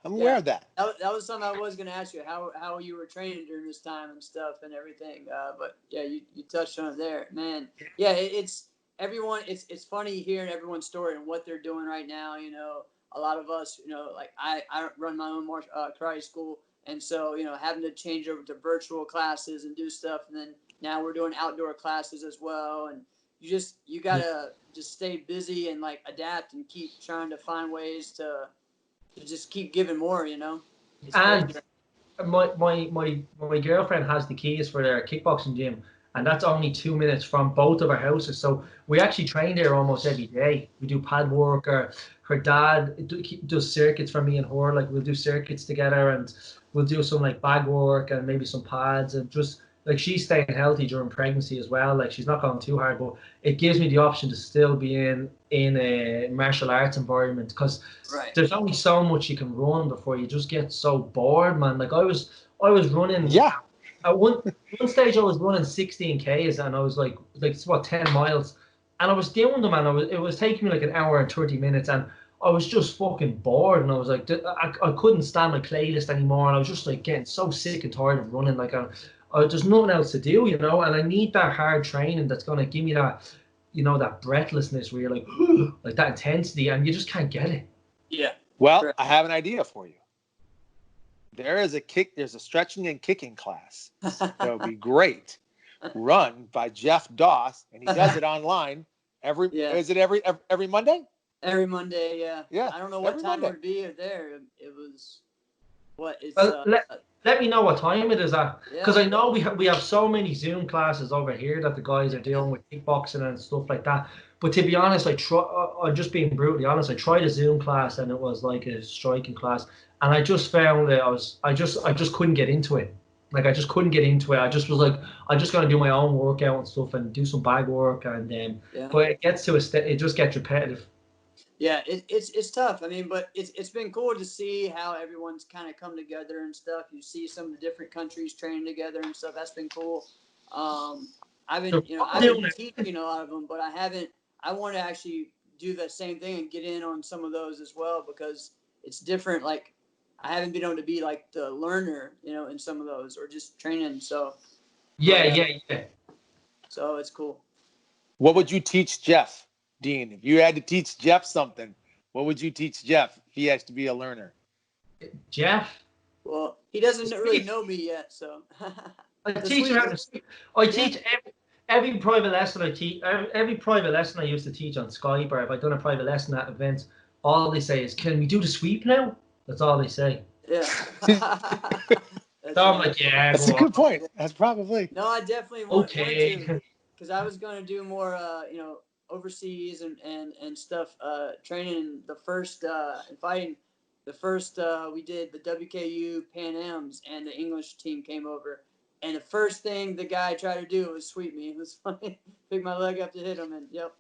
I'm aware of that. That was something I was going to ask you, how you were training during this time and stuff and everything. But yeah, you touched on it there, man. Yeah, it's everyone. It's funny hearing everyone's story and what they're doing right now. You know, a lot of us, you know, like I run my own karate school, and so you know, having to change over to virtual classes and do stuff, and then now we're doing outdoor classes as well, and you gotta just stay busy and like adapt and keep trying to find ways to just keep giving more, you know. And my girlfriend has the keys for their kickboxing gym, and that's only 2 minutes from both of our houses. So we actually train there almost every day. We do pad work, or her dad does circuits for me and her. Like we'll do circuits together, and we'll do some like bag work and maybe some pads, and just like she's staying healthy during pregnancy as well. Like she's not going too hard, but it gives me the option to still be in a martial arts environment, because there's only so much you can run before you just get so bored, man. Like I was running. Yeah. At one stage I was running 16 Ks, and I was like it's what, 10 miles, and I was doing them, and it was taking me like an hour and 30 minutes, and I was just fucking bored, and I was like I couldn't stand my playlist anymore, and I was just like getting so sick and tired of running. Like there's nothing else to do, you know, and I need that hard training that's going to give me that, you know, that breathlessness where you're like, like that intensity, and you just can't get it. Yeah. Well, sure. I have an idea for you. There's a stretching and kicking class that would be great, run by Jeff Doss, and he does it online is it every Monday? Every Monday, yeah. Yeah. I don't know what time it would be there. It was let me know what time it is at, because I know we have so many Zoom classes over here that the guys are dealing with kickboxing and stuff like that. But to be honest, I'm just being brutally honest. I tried a Zoom class, and it was like a striking class, and I just found that I just couldn't get into it. Like I just couldn't get into it. I just was like, I'm just gonna do my own workout and stuff and do some bag work, and but it gets to it just gets repetitive. Yeah, it's tough. I mean, but it's been cool to see how everyone's kind of come together and stuff. You see some of the different countries training together and stuff. That's been cool. I've been teaching a lot of them, but I want to actually do the same thing and get in on some of those as well, because it's different. Like I haven't been able to be like the learner, you know, in some of those, or just training. So yeah. So it's cool. What would you teach Jeff, Dean? If you had to teach Jeff something, what would you teach Jeff if he has to be a learner? Jeff? Well, he doesn't really know me yet, so. I teach him how to speak. I teach every private lesson I teach. Every private lesson I used to teach on Skype, or if I've done a private lesson at events, all they say is, "Can we do the sweep now?" That's all they say. Yeah. So I'm like, yeah. That's a good point. That's probably. No, I definitely want to, because I was going to do more, you know, overseas and stuff, training the first and fighting. The first we did the WKU Pan Ams, and the English team came over, and the first thing the guy tried to do was sweep me. It was funny. Pick my leg up to hit him, and yep.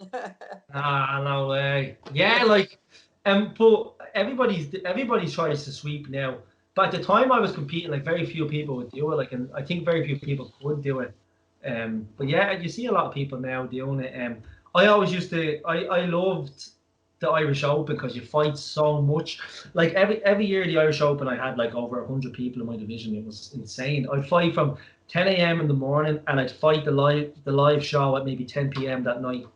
No way. Yeah, like, but everybody tries to sweep now. But at the time I was competing, like very few people would do it. Like, and I think very few people could do it. But yeah, you see a lot of people now doing it. I always used to. I loved the Irish Open because you fight so much. Like every year the Irish Open, I had like over 100 people in my division. It was insane. I'd fight from 10 a.m. in the morning, and I'd fight the live show at maybe 10 p.m. that night.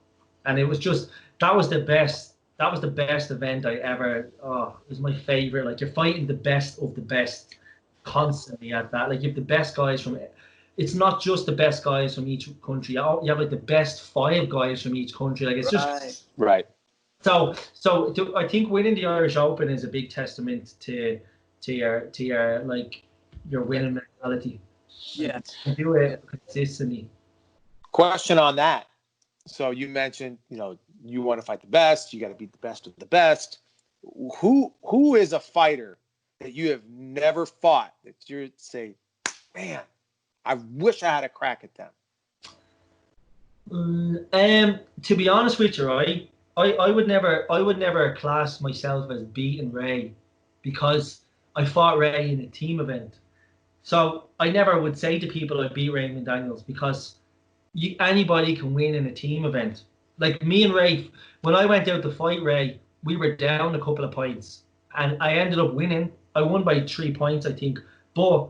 And it was just, that was the best. That was the best event I ever. Oh, it was my favorite. Like, you're fighting the best of the best constantly at that. Like, you have the best guys from. It's not just the best guys from each country. You have like the best 5 guys from each country. Like, it's just right. So I think winning the Irish Open is a big testament to your like your winning mentality. Yeah. You do it consistently. Question on that. So you mentioned, you know, you want to fight the best. You got to beat the best of the best. Who is a fighter that you have never fought that you say, man, I wish I had a crack at them? To be honest with you, right, I would never class myself as beating Ray, because I fought Ray in a team event. So I never would say to people I beat Raymond Daniels, because anybody can win in a team event. Like me and Ray, when I went out to fight Ray, we were down a couple of points, and I ended up winning. I won by 3 points, I think, but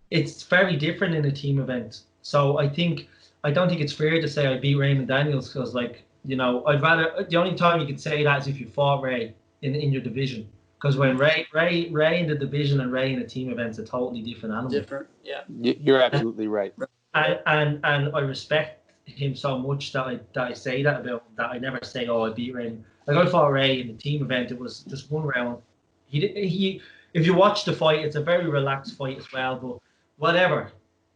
it's very different in a team event. So I don't think it's fair to say I beat Raymond Daniels because, like, you know, I'd rather, the only time you can say that is if you fought Ray in your division. Because when Ray in the division and Ray in a team event's a totally different animal. Different, yeah. You're absolutely right. And I respect him so much that I say that about him, that I never say, oh, I beat Ray. Like, I fought Ray in the team event. It was just one round. He if you watch the fight, it's a very relaxed fight as well, but whatever.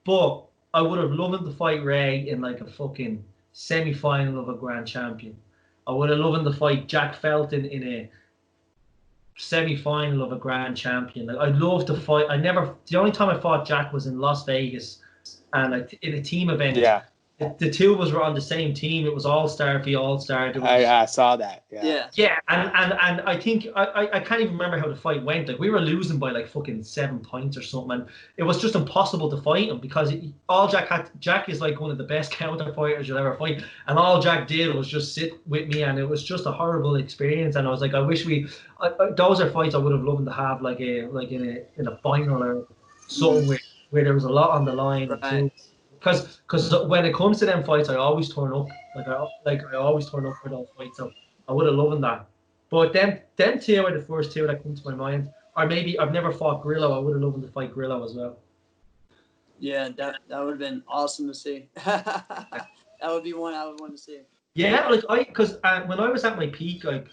But I would have loved to fight Ray in like a fucking semi-final of a grand champion. I would have loved to fight Jack Felton in a semi-final of a grand champion. Like, I'd love to fight. The only time I fought Jack was in Las Vegas, and in a team event. Yeah. The two of us were on the same team. It was All-Star v All-Star. I saw that. Yeah. Yeah, and I think I can't even remember how the fight went. Like, we were losing by like fucking 7 points or something, and it was just impossible to fight him because Jack is like one of the best counter fighters you'll ever fight, and all Jack did was just sit with me, and it was just a horrible experience. And I was like, I wish those are fights I would have loved to have like in a final or something where there was a lot on the line. Right. Because when it comes to them fights, I always turn up. I always turn up for those fights. So I would have loved that. But them two are the first two that come to my mind. Or maybe I've never fought Grillo. I would have loved to fight Grillo as well. Yeah, that would have been awesome to see. That would be one I would want to see. Yeah, because when I was at my peak, like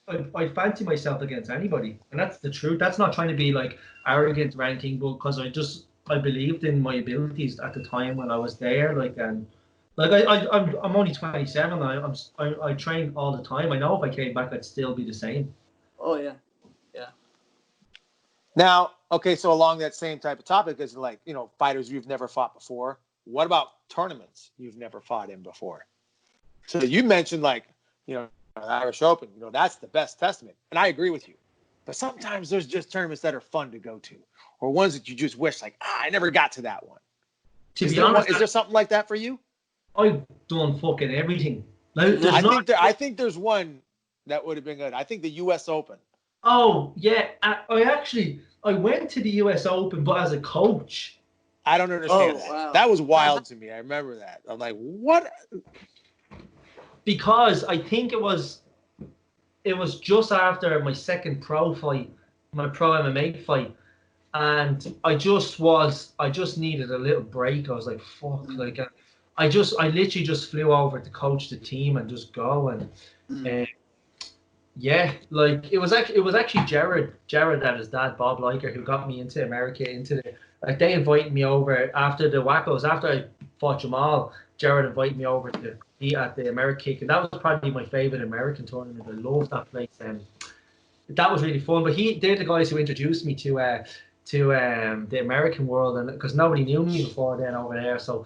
I fancy myself against anybody, and that's the truth. That's not trying to be like arrogant or anything, but because I believed in my abilities at the time when I was there. I'm only 27. I train all the time. I know if I came back, I'd still be the same. Oh yeah. Now, okay, so along that same type of topic is like, you know, fighters you've never fought before. What about tournaments you've never fought in before? So you mentioned, like, you know, the Irish Open. You know, that's the best testament, and I agree with you. But sometimes there's just tournaments that are fun to go to, or ones that you just wish, like, I never got to that one. Is there something like that for you? I've done fucking everything. I think there's one that would have been good. I think the U.S. Open. Oh yeah, I went to the U.S. Open, but as a coach. I don't understand that. Wow. That was wild to me. I remember that. I'm like, what? Because I think it was just after my second pro fight, my pro MMA fight, and I just needed a little break. I was like, fuck, like I literally just flew over to coach the team and just go and yeah, like it was actually Jared and his dad Bob Liker who got me into America, like they invited me over after the Wackos, after I fought Jamal. Jared invited me over to be at the America Kick, and that was probably my favorite American tournament. I loved that place, and that was really fun. But they're the guys who introduced me to the American world, and because nobody knew me before then over there, so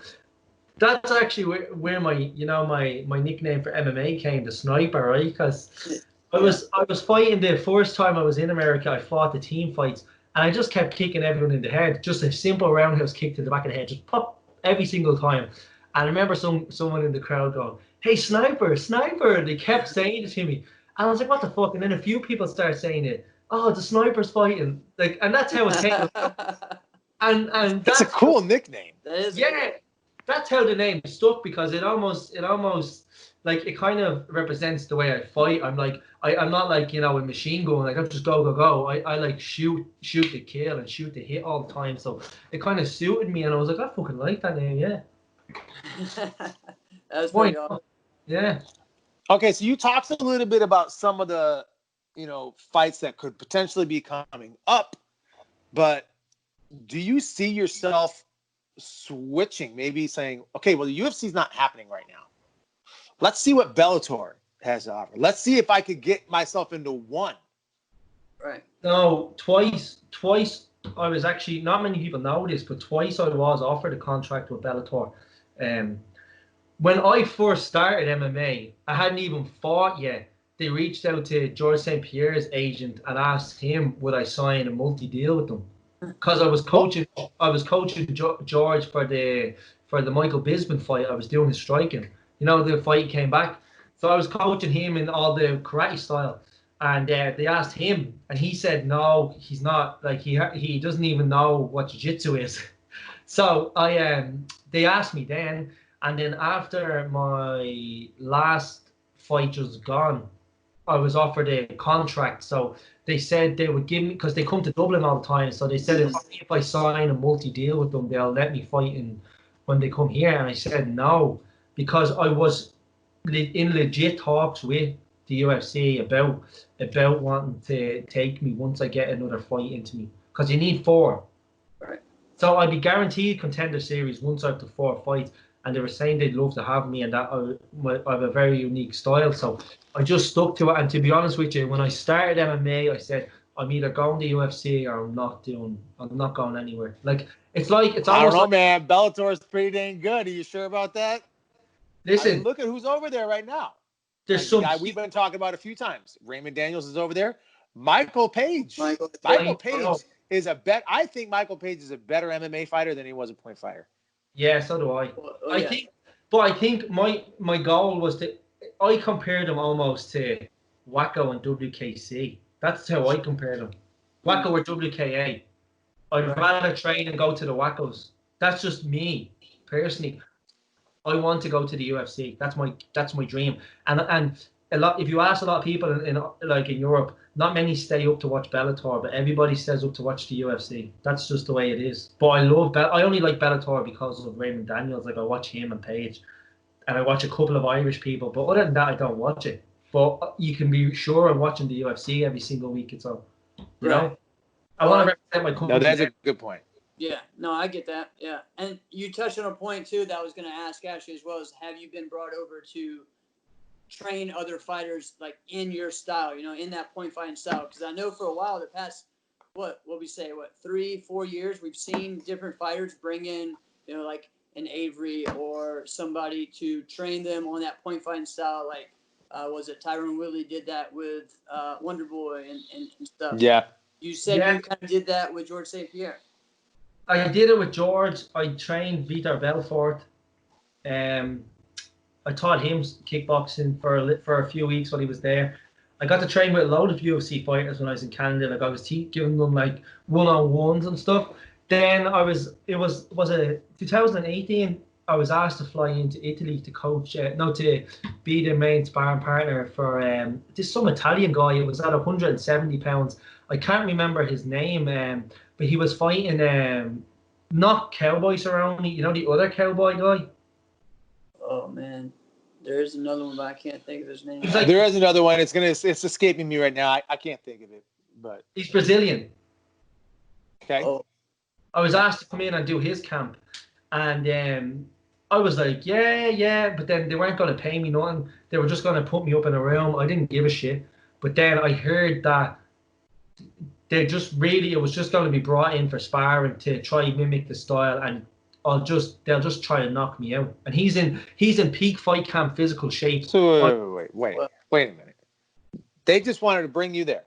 that's actually where my nickname for MMA came, the Sniper, right? Because I was fighting the first time I was in America. I fought the team fights, and I just kept kicking everyone in the head, just a simple roundhouse kick to the back of the head, just pop every single time. And I remember someone in the crowd going, "Hey, Sniper, Sniper!" They kept saying it to me, and I was like, "What the fuck?" And then a few people started saying it. Oh, the Sniper's fighting, like, and that's how it came. and that's a cool nickname. That is. Yeah, that's how the name stuck, because it almost like it kind of represents the way I fight. I'm like I'm not like, you know, a machine gun. Like, I just go. I like shoot to kill and shoot to hit all the time. So it kind of suited me, and I was like, I fucking like that name. Yeah. That was pretty awesome. Yeah. Okay, so you talked a little bit about some of the, you know, fights that could potentially be coming up, but do you see yourself switching, maybe saying, okay, well, the UFC's not happening right now. Let's see what Bellator has to offer. Let's see if I could get myself into one. Right. No, twice. I was actually, not many people know this, but twice I was offered a contract with Bellator. When I first started MMA, I hadn't even fought yet. They reached out to George St. Pierre's agent and asked him would I sign a multi-deal with them, because I was coaching George for the Michael Bisping fight. I was doing his striking. You know, the fight came back, so I was coaching him in all the karate style. And they asked him, and he said, no, he's not. Like he doesn't even know what jiu-jitsu is. So they asked me then, and then after my last fight was gone, I was offered a contract. So they said they would give me, because they come to Dublin all the time. So they said if I sign a multi-deal with them, they'll let me fight when they come here. And I said no, because I was in legit talks with the UFC about wanting to take me once I get another fight into me, because you need 4. Right. So I'd be guaranteed Contender Series once I have the 4 fights, and they were saying they'd love to have me, and that I have a very unique style. So I just stuck to it. And to be honest with you, when I started MMA, I said I'm either going to UFC or I'm not going anywhere. Like it's almost. I don't know, man. Bellator is pretty dang good. Are you sure about that? Listen, I mean, look at who's over there right now. There's like some the guy we've been talking about a few times. Raymond Daniels is over there. Michael Page. Michael Page is a bet. I think Michael Page is a better MMA fighter than he was a point fighter. Yeah, so do I. I think my goal was I compared him almost to Wacko and WKC. That's how I compared him. Wacko or WKA. I'd rather train and go to the Wackos. That's just me personally. I want to go to the UFC. That's my dream. And a lot. If you ask a lot of people in Europe, not many stay up to watch Bellator, but everybody stays up to watch the UFC. That's just the way it is. But I only like Bellator because of Raymond Daniels. Like I watch him and Page, and I watch a couple of Irish people. But other than that, I don't watch it. But you can be sure I'm watching the UFC every single week. It's all, you know. I want to represent my country. No, that's a good point. Yeah, no, I get that. Yeah, and you touched on a point too that I was going to ask Ashley as well. Is have you been brought over to train other fighters like in your style? You know, in that point fighting style? Because I know for a while, the past 3-4 years, we've seen different fighters bring in, you know, like an Avery or somebody to train them on that point fighting style. Like, was it Tyron Woodley did that with Wonder Boy and stuff? Yeah. You said you kind of did that with George St. Pierre. I did it with George. I trained Vitor Belfort. I taught him kickboxing for a few weeks while he was there. I got to train with a load of UFC fighters when I was in Canada. Like I was giving them like one-on-ones and stuff. Then it was 2018. I was asked to fly into Italy to coach, to be the main sparring partner for some Italian guy. It was at 170 pounds. I can't remember his name, but he was fighting not Cowboy Cerrone, you know, the other cowboy guy. Oh man, there is another one, but I can't think of his name. There is another one. It's escaping me right now. I can't think of it, but he's Brazilian. Okay. Oh. I was asked to come in and do his camp, and I was like, yeah, but then they weren't going to pay me nothing. They were just going to put me up in a room. I didn't give a shit. But then I heard that it was just going to be brought in for sparring to try mimic the style, and they'll just try to knock me out. And he's in peak fight camp physical shape. So wait a minute. They just wanted to bring you there.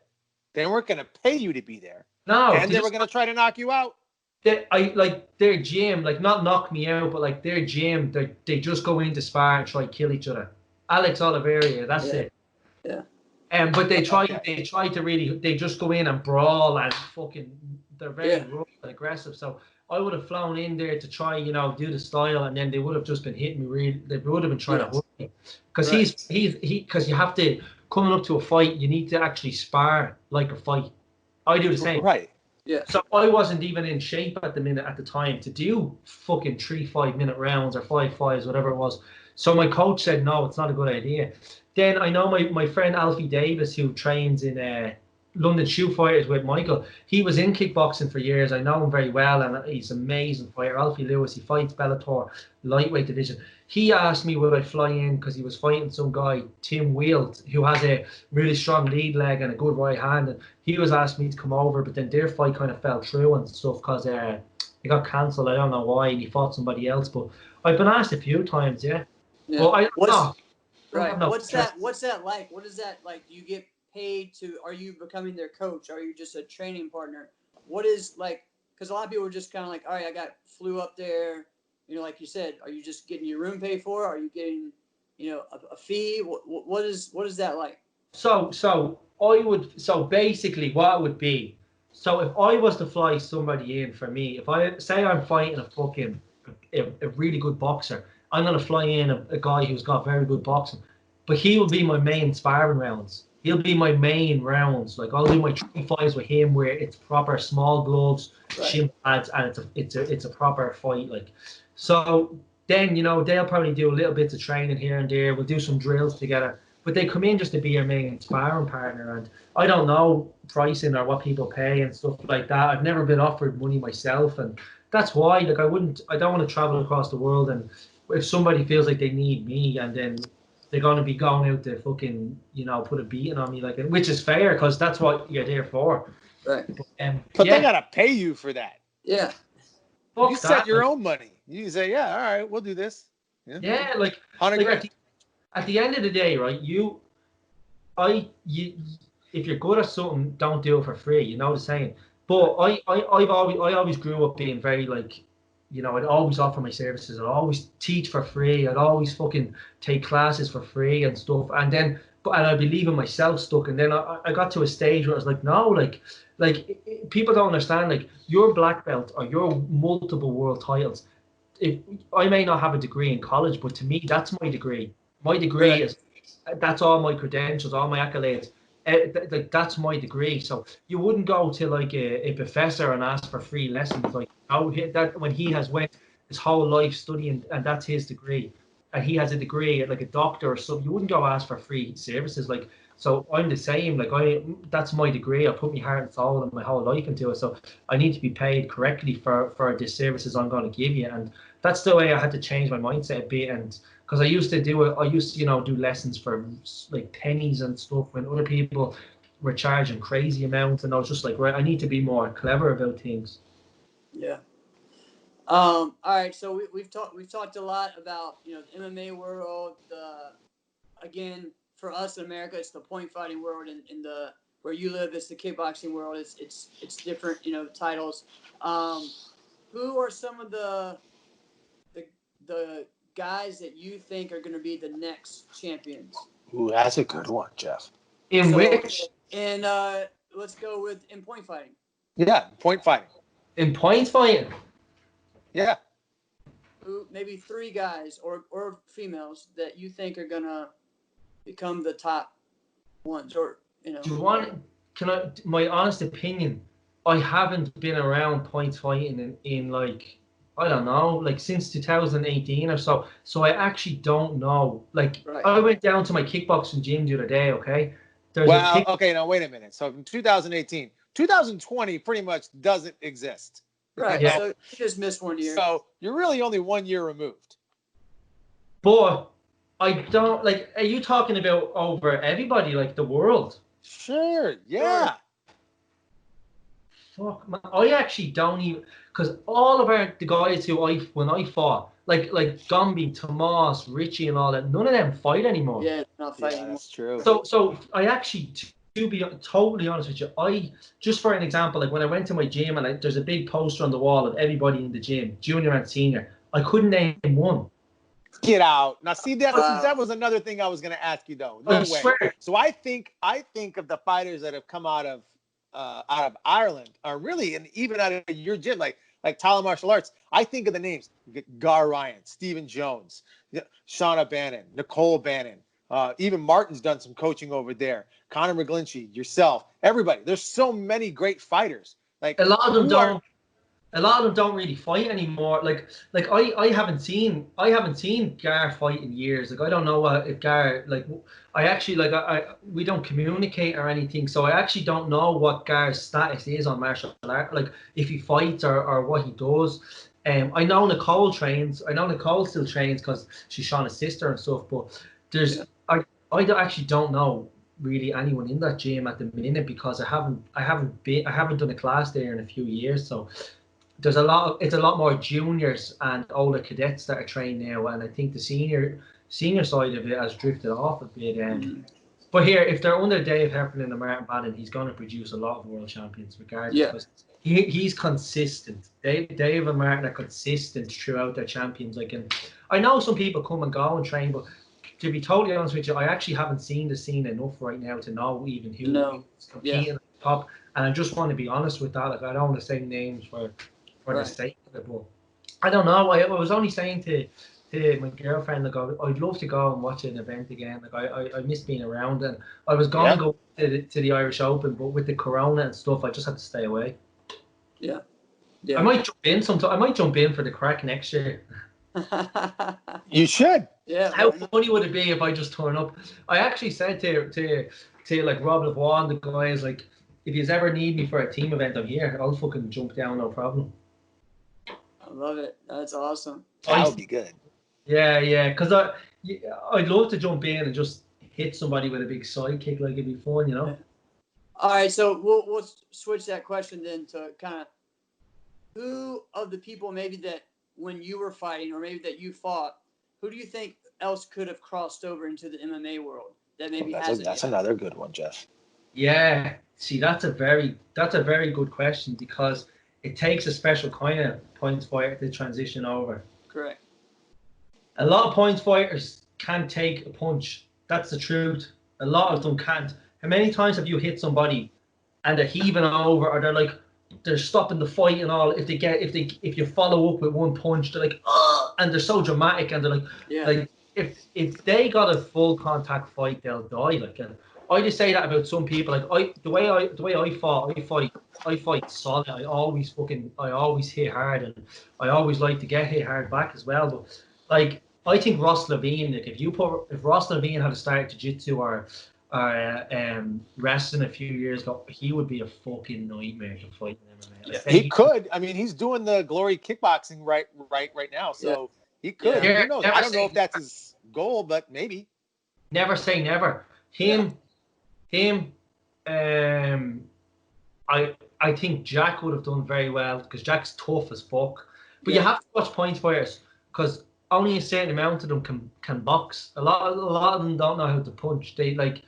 They weren't going to pay you to be there. No, and they were going to try to knock you out. Their gym, like not knock me out, but like their gym, they just go in to spar and try to kill each other. Alex Oliveira, that's it. Yeah. But they just go in and brawl and fucking, they're very rough and aggressive. So I would have flown in there to try, you know, do the style, and then they would have just been hitting me really. They would have been trying to hook me, because because you have to, coming up to a fight, you need to actually spar like a fight. I do the same. Right. Yeah. So I wasn't even in shape at the time to do fucking 3 5-minute rounds or 5-5s, whatever it was. So my coach said, no, it's not a good idea. Then I know my friend Alfie Davis, who trains in London Shoe Fighters with Michael. He was in kickboxing for years. I know him very well, and he's an amazing fighter. Alfie Lewis, he fights Bellator lightweight division. He asked me would I fly in because he was fighting some guy, Tim Wield, who has a really strong lead leg and a good right hand. And he was asking me to come over, but then their fight kind of fell through and stuff because it got cancelled. I don't know why, and he fought somebody else. But I've been asked a few times, yeah. Well, I don't know. Right. What's that like? What is that like? Do you get paid to? Are you becoming their coach? Are you just a training partner? What is like? Because a lot of people are just kind of like, all right, I flew up there. You know, like you said, are you just getting your room paid for? Are you getting, you know, a fee? What is that like? So basically what it would be, so if I was to fly somebody in for me, if I say I'm fighting a really good boxer, I'm gonna fly in a guy who's got very good boxing, but he will be my main sparring rounds. He'll be my main rounds. Like I'll do my 3 fights with him where it's proper small gloves, shin pads, and it's a proper fight. Like so, then they'll probably do a little bits of training here and there. We'll do some drills together. But they come in just to be your main sparring partner, and I don't know pricing or what people pay and stuff like that. I've never been offered money myself, and that's why like I don't want to travel across the world, and if somebody feels like they need me and then they're going to be going out to fucking put a beating on me, like, which is fair because that's what you're there for. Right. But they gotta pay you for that. Yeah. You set your own money. You say, yeah, all right, we'll do this. Yeah, like 100 grand. At the end of the day, right? If you're good at something, don't do it for free. You know the saying. But I always grew up being very like, I'd always offer my services. I'd always teach for free. I'd always fucking take classes for free and stuff. And I'd be leaving myself stuck. And then I got to a stage where I was like, no, like people don't understand. Like your black belt or your multiple world titles. If I may not have a degree in college, but to me, that's my degree. My degree that's all my credentials, all my accolades. That's my degree. So you wouldn't go to like a professor and ask for free lessons. Like that when he has went his whole life studying and that's his degree, and he has a degree like a doctor or something. You wouldn't go ask for free services. Like so, I'm the same. Like that's my degree. I put my heart and soul and my whole life into it. So I need to be paid correctly for the services I'm going to give you. And that's the way I had to change my mindset a bit. And because I used to do do lessons for like pennies and stuff when other people were charging crazy amounts, and I was just like, right, I need to be more clever about things. Yeah. All right. So we've talked a lot about the MMA world. Again, for us in America, it's the point fighting world, and in the where you live, it's the kickboxing world. It's different titles. Who are some of the guys that you think are going to be the next champions? Ooh, that's a good one, Jeff. And let's go with in point fighting. Yeah, point fighting. In point fighting? Yeah. Who maybe 3 guys or females that you think are going to become the top ones, or Do you want? My honest opinion, I haven't been around point fighting in like, I don't know, like since 2018 or so. So I actually don't know. Like I went down to my kickboxing gym the other day. Okay. Okay. Now wait a minute. So in 2018, 2020 pretty much doesn't exist. Right. Yeah. So you just missed 1 year. So you're really only 1 year removed. But I don't like. Are you talking about over everybody, like the world? Sure. Yeah. Fuck, man. I actually don't even, because all of the guys who when I fought, like Gumby, Tomas, Richie, and all that, none of them fight anymore. Yeah, not fighting anymore. That's true. So I actually, to be totally honest with you, I just for an example, like when I went to my gym and there's a big poster on the wall of everybody in the gym, junior and senior, I couldn't name one. Get out. Now see that was another thing I was going to ask you though. No way. Swear. So I think of the fighters that have come out of Ireland are really, and even out of your gym, like Tyler Martial Arts. I think of the names: Gar Ryan, Stephen Jones, Shauna Bannon, Nicole Bannon. Even Martin's done some coaching over there. Conor McGlinchey, yourself, everybody. There's so many great fighters. Like a lot of them don't really fight anymore. Like I haven't seen Gar fight in years. Like I don't know if Gar, like I actually we don't communicate or anything, so I actually don't know what Gar's status is on martial art, like if he fights or what he does. I know Nicole trains. I know Nicole still trains because she's Shauna's sister and stuff. But I actually don't know really anyone in that gym at the minute because I haven't done a class there in a few years. So it's a lot more juniors and older cadets that are trained now, and I think the senior side of it has drifted off a bit. But here, if they're under Dave Heffernan and Martin Bannon, he's going to produce a lot of world champions regardless. Yeah. He's consistent. Dave and Martin are consistent throughout their champions. Like, and I know some people come and go and train, but to be totally honest with you, I actually haven't seen the scene enough right now to know even who is competing at the top. And I just want to be honest with that. Like, I don't want to say names for the sake of it, but I don't know. I was only saying to my girlfriend, like, I'd love to go and watch an event again. Like, I miss being around, and I was going to go to the Irish Open, but with the Corona and stuff, I just had to stay away. Yeah. I might jump in sometime. I might jump in for the crack next year. You should. Yeah. How funny would it be if I just turn up? I actually said to like Rob LeBron and the guys, like, if you ever need me for a team event, I'm here. I'll fucking jump down, no problem. I love it. That's awesome. That would be good. Yeah, because I'd love to jump in and just hit somebody with a big sidekick. Like, it'd be fun, you know. All right, so we'll switch that question then to kind of who of the people maybe that when you were fighting or maybe that you fought, who do you think else could have crossed over into the MMA world that maybe hasn't? That's another good one, Jeff. Yeah, see, that's a very good question because it takes a special kind of points fighter to transition over. Correct. A lot of points fighters can't take a punch. That's the truth. A lot of them can't. How many times have you hit somebody and they're heaving over, or they're stopping the fight and all? If you follow up with one punch, they're like, oh, and they're so dramatic, and they're like, like if they got a full contact fight, they'll die. Like, and I just say that about some people. Like, the way I fight solid. I always hit hard, and I always like to get hit hard back as well. But like, I think Ross Levine, like, if Ross Levine had started jiu-jitsu or wrestling a few years ago, he would be a fucking nightmare to fight in MMA. He could. I mean, he's doing the Glory kickboxing right now, so he could. Yeah. Who knows? I don't know if that's his goal, but maybe. Never say never. Him. I think Jack would have done very well because Jack's tough as fuck. But you have to watch points fighters because only a certain amount of them can box. A lot of them don't know how to punch. They like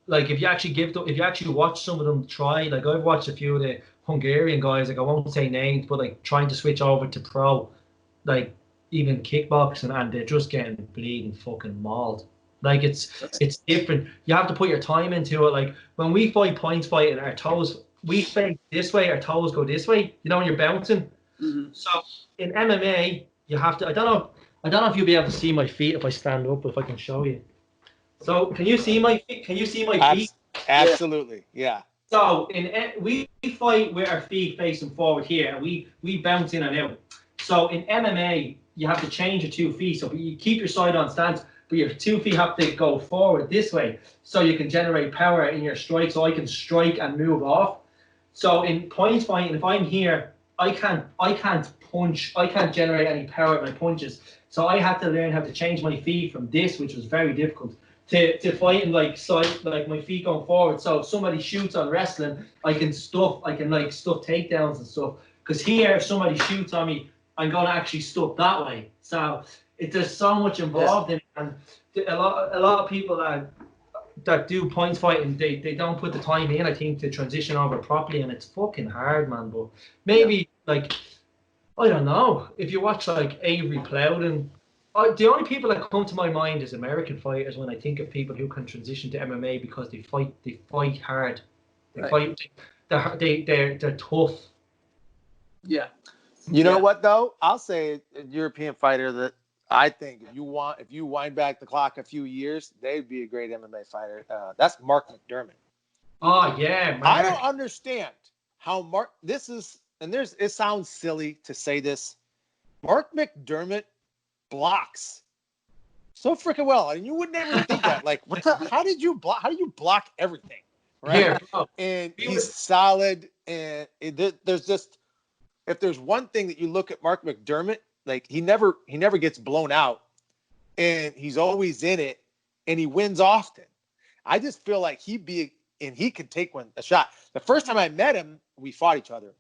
if you actually watch some of them try. Like, I've watched a few of the Hungarian guys. Like, I won't say names, but like trying to switch over to pro, like even kickboxing, and they're just getting bleeding fucking mauled. Like, it's different. You have to put your time into it. Like, when we fight points fighting, our toes, we face this way, our toes go this way. You know, when you're bouncing. Mm-hmm. So in MMA, you have to. I don't know if you'll be able to see my feet if I stand up. If I can show you. So can you see my feet? Can you see my feet? Absolutely, yeah. So we fight with our feet facing forward here, and we bounce in and out. So in MMA, you have to change your 2 feet. So you keep your side on stance, but your 2 feet have to go forward this way, so you can generate power in your strike. So I can strike and move off. So in points fighting, if I'm here, I can't punch. I can't generate any power with my punches. So I had to learn how to change my feet from this, which was very difficult, to fighting like my feet going forward. So if somebody shoots on wrestling, I can stuff takedowns and stuff. Because here, if somebody shoots on me, I'm gonna actually stuff that way. So there's so much involved in it, and a lot of people that do points fighting, they don't put the time in, I think, to transition over properly, and it's fucking hard, man. But maybe like, I don't know, if you watch like Avery Plowden, the only people that come to my mind is American fighters when I think of people who can transition to MMA because they fight hard. They're tough. Yeah. You know what though? I'll say a European fighter that I think if you wind back the clock a few years, they'd be a great MMA fighter. That's Mark McDermott. Oh yeah, Mark. I don't understand how it sounds silly to say this. Mark McDermott blocks so freaking well, and you would never think that. Like, how do you block everything? Right? Yeah, and he's solid. And there's just, if there's one thing that you look at Mark McDermott, like, he never gets blown out, and he's always in it, and he wins often. I just feel like he could take a shot. The first time I met him, we fought each other,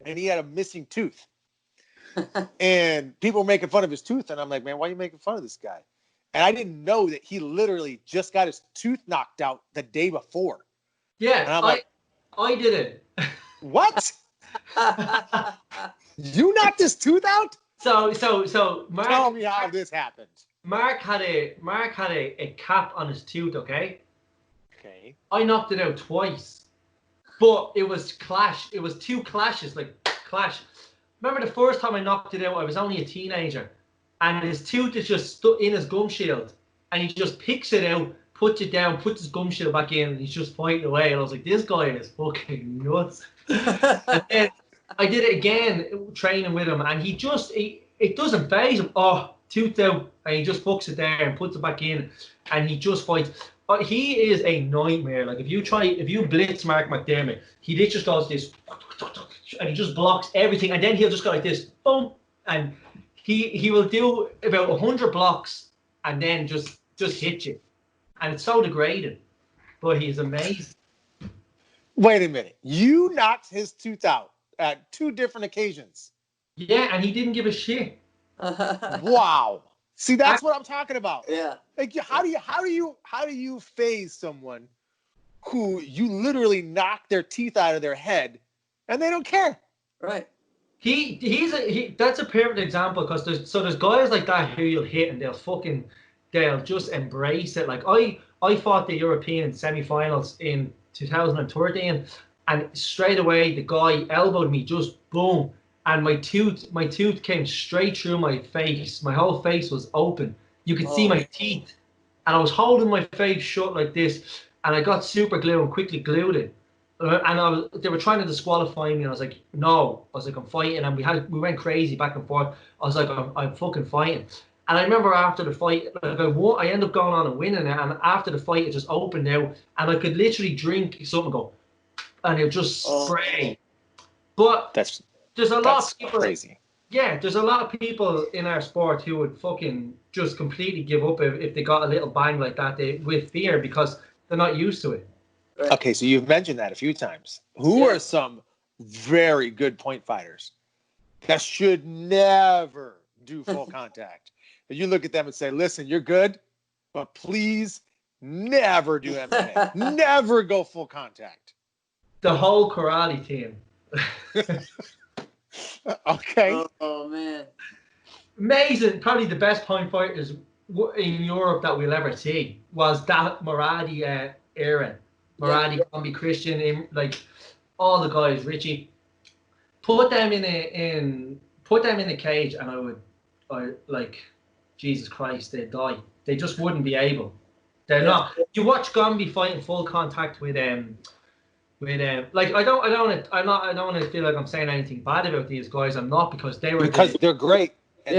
and he had a missing tooth. And people were making fun of his tooth, and I'm like, man, why are you making fun of this guy? And I didn't know that he literally just got his tooth knocked out the day before. Yeah, and I'm like, I did it. What? You knocked his tooth out? So Mark, tell me how this happened. Mark had a cap on his tooth, okay? Okay. I knocked it out twice. But it was clash. It was two clashes, like clash. Remember the first time I knocked it out, I was only a teenager. And his tooth is just stuck in his gum shield. And he just picks it out, puts it down, puts his gum shield back in, and he's just fighting away. And I was like, this guy is fucking nuts. And then I did it again, training with him, and it doesn't faze him. Oh, tooth out, and he just fucks it there and puts it back in, and he just fights. He is a nightmare. Like if you blitz Mark McDermott, he just does this, and he just blocks everything, and then he'll just go like this, boom, and he will do about 100 blocks, and then just hit you, and it's so degrading. But he's amazing. Wait a minute. You knocked his tooth out at 2 different occasions. Yeah, and he didn't give a shit. Wow. See, that's what I'm talking about. Yeah. Like, how do you phase someone who you literally knock their teeth out of their head and they don't care? Right. That's a perfect example, because there's guys like that who you'll hit and they'll just embrace it. Like I fought the European semi-finals in 2013, and straight away the guy elbowed me, just boom, and my tooth came straight through my face. My whole face was open. You could see my teeth, and I was holding my face shut like this, and I got super glue and quickly glued it. And they were trying to disqualify me, and I was like, no. I was like, I'm fighting, and we went crazy back and forth. I was like, I'm fucking fighting. And I remember after the fight, like I ended up going on and winning it. And after the fight, it just opened out, and I could literally drink something, and it would just spray. But there's a lot of people crazy. Yeah, there's a lot of people in our sport who would fucking just completely give up if they got a little bang like that with fear, because they're not used to it. Okay, so you've mentioned that a few times. Who are some very good point fighters that should never do full contact? And you look at them and say, listen, you're good, but please never do MMA. Never go full contact. The whole karate team. Okay. Oh, man. Amazing. Probably the best point fighters in Europe that we'll ever see was that Maradi era. Maradi, Gombi, Christian, like all the guys, Richie. Put them in a cage, and I like, Jesus Christ, they'd die. They just wouldn't be able. They're not. You watch Gombi fighting full contact with like I don't want to feel like I'm saying anything bad about these guys. I'm not, because they're great. And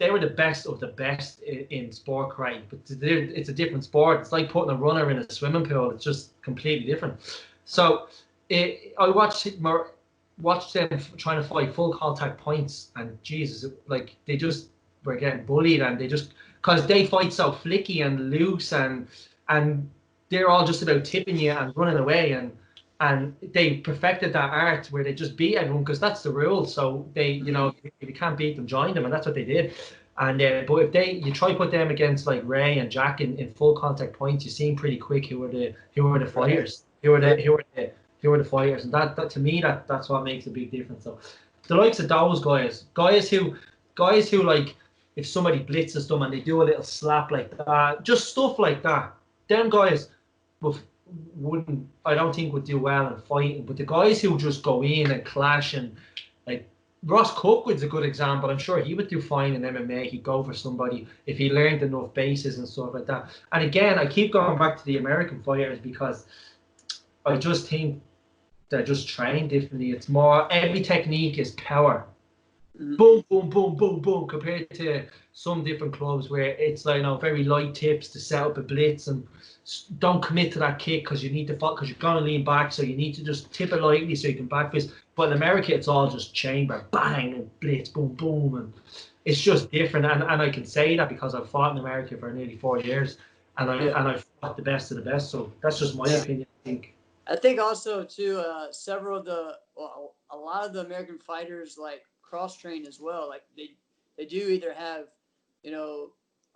they were the best of the best in sport karate. But it's a different sport. It's like putting a runner in a swimming pool. It's just completely different. So I watched them trying to fight full contact points, and Jesus, like they just were getting bullied, and they just, because they fight so flicky and loose, and they're all just about tipping you and running away, and they perfected that art where they just beat everyone, because that's the rule. So they, if you can't beat them, join them, and that's what they did. And but if you try to put them against like Ray and Jack in full contact points, you see pretty quick who are the fighters, who are the fighters, and that to me that's what makes a big difference. So the likes of those guys who like, if somebody blitzes them and they do a little slap like that, just stuff like that, them guys I don't think would do well in fighting. But the guys who just go in and clash, and like Ross Cookwood's a good example. I'm sure he would do fine in MMA. He'd go for somebody if he learned enough bases and stuff like that. And again, I keep going back to the American fighters, because I just think they're just trained differently. It's more, every technique is power. Boom, boom, boom, boom, boom, compared to some different clubs where it's like, very light tips to set up a blitz, and don't commit to that kick because you need to fight, because you're going to lean back, so you need to just tip it lightly so you can back fist. But in America, it's all just chamber, bang, and blitz, boom, boom, and it's just different. And I can say that because I've fought in America for nearly 4 years, and I've fought the best of the best. So that's just my opinion, I think also too, a lot of the American fighters like cross train as well. Like they do either have,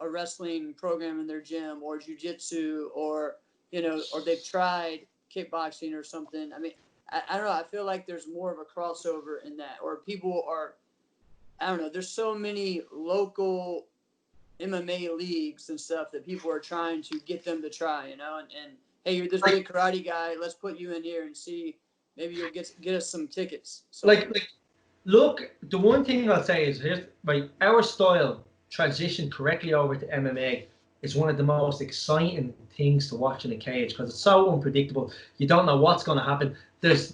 a wrestling program in their gym, or jiu-jitsu, or or they've tried kickboxing or something. I mean, I don't know. I feel like there's more of a crossover in that, or people are, I don't know. There's so many local MMA leagues and stuff that people are trying to get them to try, and hey, you're this great karate guy. Let's put you in here and see. Maybe you'll get us some tickets. So, look, the one thing I'll say is our style transition correctly over to MMA is one of the most exciting things to watch in a cage because it's so unpredictable. You don't know what's going to happen. There's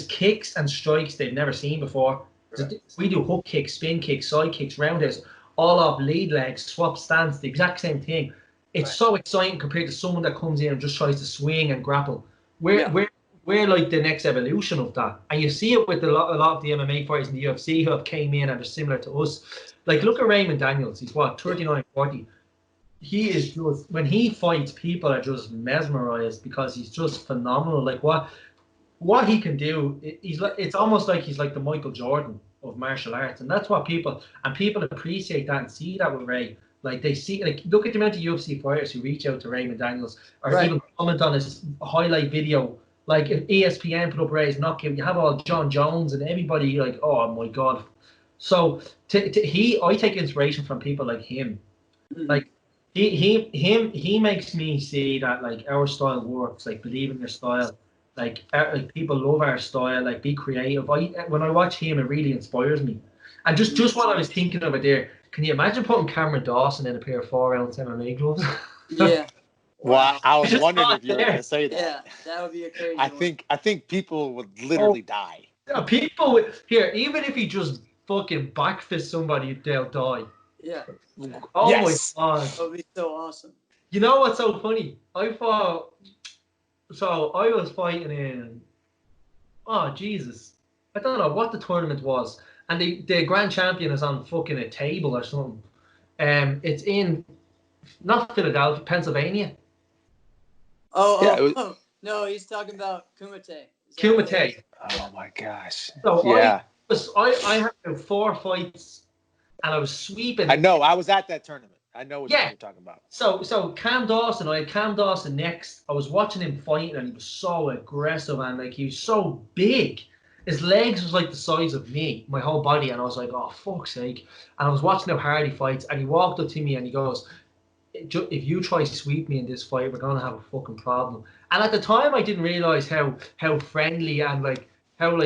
kicks and strikes they've never seen before. Right. We do hook kicks, spin kicks, side kicks, rounders, all off lead legs, swap stance, the exact same thing. It's so exciting compared to someone that comes in and just tries to swing and grapple. We're like the next evolution of that. And you see it with a lot of the MMA fighters in the UFC who have came in and are similar to us. Like, look at Raymond Daniels. He's, 39, 40. He is just, when he fights, people are just mesmerized because he's just phenomenal. Like, what he can do, it's almost like he's like the Michael Jordan of martial arts. And that's what people appreciate that and see that with Ray. Like, they see, like, look at the amount of UFC fighters who reach out to Raymond Daniels or even comment on his highlight video. Like, if ESPN put up Ray's knockout, you have all John Jones and everybody like, oh my God. So I take inspiration from people like him. Like, he makes me see that, like, our style works. Like, believe in your style. Like people love our style. Like, be creative. When I watch him, it really inspires me. And just what I was thinking of it there. Can you imagine putting Cameron Dawson in a pair of 4-ounce MMA gloves? Yeah. Well, I was wondering if you were going to say that. Yeah, that would be a crazy I think people would literally die. People would, even if he just fucking backfist somebody, they'll die. Yeah. Oh yes. my God. That would be so awesome. You know what's so funny? I was fighting in, oh Jesus, I don't know what the tournament was, and the grand champion is on fucking a table or something. It's in, not Philadelphia, Pennsylvania. No, he's talking about Kumite. Kumite. Oh my gosh. So yeah. I had 4 fights, and I was sweeping. I know. I was at that tournament. I know what you're talking about. So Cam Dawson, I had Cam Dawson next. I was watching him fighting, and he was so aggressive, and like, he was so big. His legs was like the size of me, my whole body, and I was like, oh fuck's sake. And I was watching how hard he fights, and he walked up to me and he goes, if you try to sweep me in this fight, we're gonna have a fucking problem. And at the time, I didn't realize how friendly and how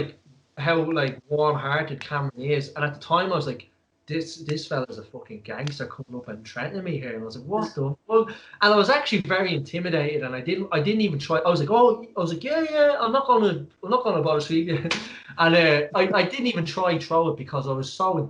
warm-hearted Cameron is. And at the time, I was like, this fella's a fucking gangster coming up and threatening me here. And I was like, what the fuck? And I was actually very intimidated, and I didn't even try. I was like, yeah, I'm not gonna bother sweep you. And I didn't even try throw it because I was so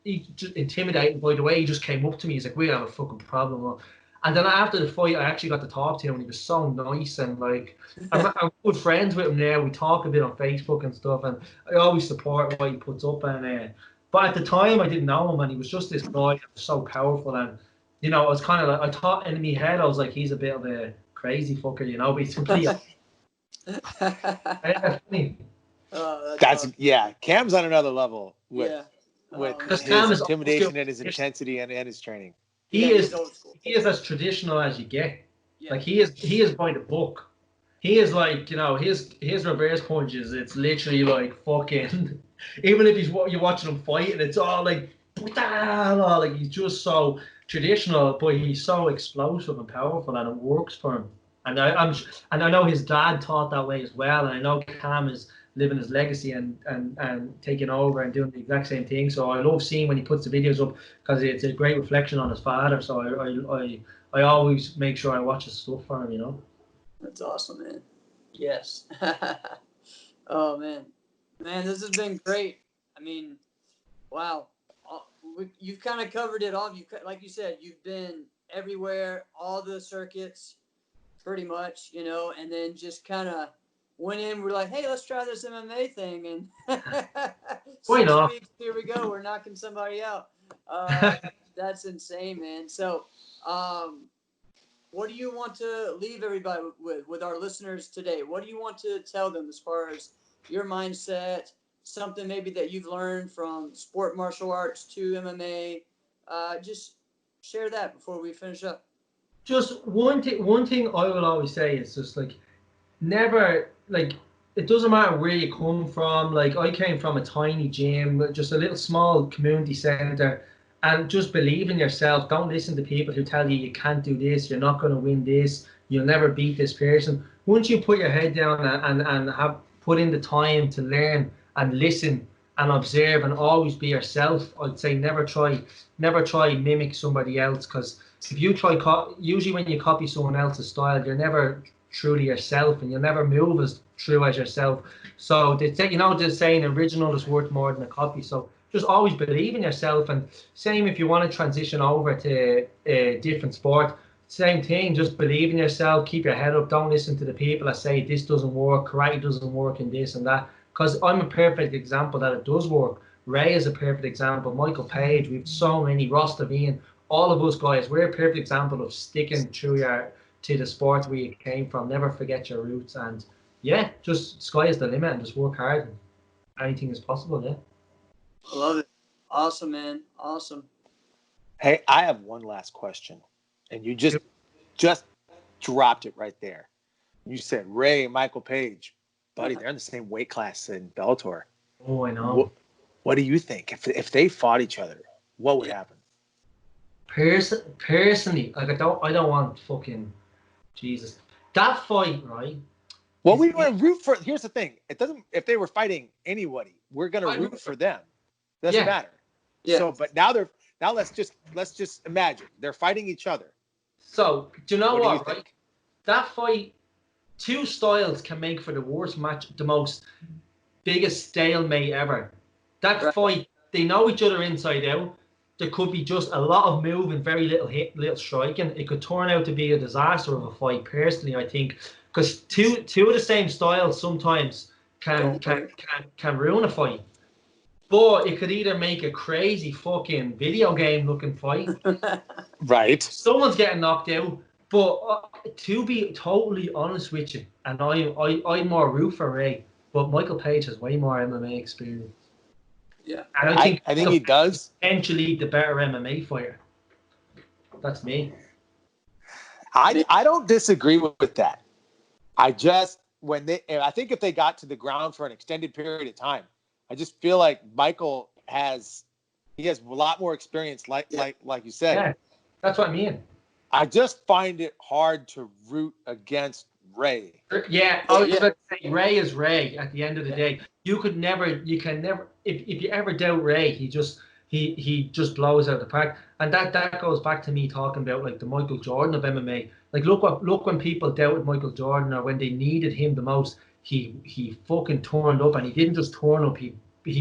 intimidated by the way he just came up to me. He's like, we have a fucking problem. And then after the fight, I actually got to talk to him, and he was so nice. And like, I'm good friends with him now. We talk a bit on Facebook and stuff, and I always support what he puts up. And but at the time, I didn't know him, and he was just this guy that was so powerful. And you know, I was kind of like, I thought in my head, I was like, he's a bit of a crazy fucker, you know, basically. Cam's on another level with his intimidation and his intensity and his training. He is as traditional as you get. Yeah. Like, he is by the book. He is like, you know, his reverse punches, it's literally like fucking, even if you're watching him fight and it's all like he's just so traditional, but he's so explosive and powerful, and it works for him. And I know his dad taught that way as well, and I know Cam is living his legacy and taking over and doing the exact same thing. So I love seeing when he puts the videos up, because it's a great reflection on his father. So I always make sure I watch his stuff for him, you know. That's awesome, man. Yes. Oh man, this has been great. I mean, wow. You've kind of covered it all. Like you said, you've been everywhere, all the circuits, pretty much, you know, and then just kind of went in. We're like, hey, let's try this MMA thing, and why not? Here we go. We're knocking somebody out. That's insane, man. So, what do you want to leave everybody with our listeners today? What do you want to tell them as far as your mindset, something maybe that you've learned from sport martial arts to MMA? Just share that before we finish up. Just one thing I will always say is just like, never, like, it doesn't matter where you come from. Like, I came from a tiny gym, just a little small community center, And just believe in yourself. Don't listen to people who tell you can't do this, you're not going to win this, you'll never beat this person. Once you put your head down and have put in the time to learn and listen and observe and always be yourself, I'd say never try mimic somebody else, because if you try, usually when you copy someone else's style, you're never truly yourself, and you'll never move as true as yourself. So they say, the saying, original is worth more than a copy. So just always believe in yourself. And same if you want to transition over to a different sport, same thing, just believe in yourself, keep your head up, don't listen to the people that say this doesn't work, karate doesn't work, and this and that, because I'm a perfect example that it does work. Ray is a perfect example, Michael Page, we've so many, Ross Devine, all of us guys, we're a perfect example of sticking to the sport where you came from, never forget your roots, and yeah, just sky is the limit and just work hard, and anything is possible. Yeah, I love it. Awesome, man. Awesome. Hey, I have one last question, and you just dropped it right there. You said Ray and Michael Page, buddy, they're in the same weight class in Bellator. Oh, I know. What do you think if they fought each other? What would happen? Personally, like I don't want fucking Jesus that fight, right? Well, we want to root for. Here's the thing: it doesn't. If they were fighting anybody, we're gonna root for them. Doesn't matter. Yeah. So, but now let's just imagine they're fighting each other. So, do you know what? Right? Think? That fight, two styles can make for the worst match, the most biggest stalemate ever. That fight, they know each other inside out. There could be just a lot of moving, very little hit, little striking. It could turn out to be a disaster of a fight. Personally, I think, because two of the same styles sometimes can ruin a fight. But it could either make a crazy fucking video game looking fight. Right. Someone's getting knocked out. But to be totally honest with you, and I'm more root for Ray, but Michael Page has way more MMA experience. Yeah. And I think he does. Potentially the better MMA fighter. That's me. I don't disagree with that. I think if they got to the ground for an extended period of time, I just feel like Michael has a lot more experience, like you said. Yeah, that's what I mean. I just find it hard to root against Ray. Yeah, I was about to say Ray is Ray at the end of the day. You can never, if you ever doubt Ray, he just blows out the park. And that goes back to me talking about like the Michael Jordan of MMA. Like look when people doubted Michael Jordan or when they needed him the most, he fucking turned up, and he didn't just turn up, he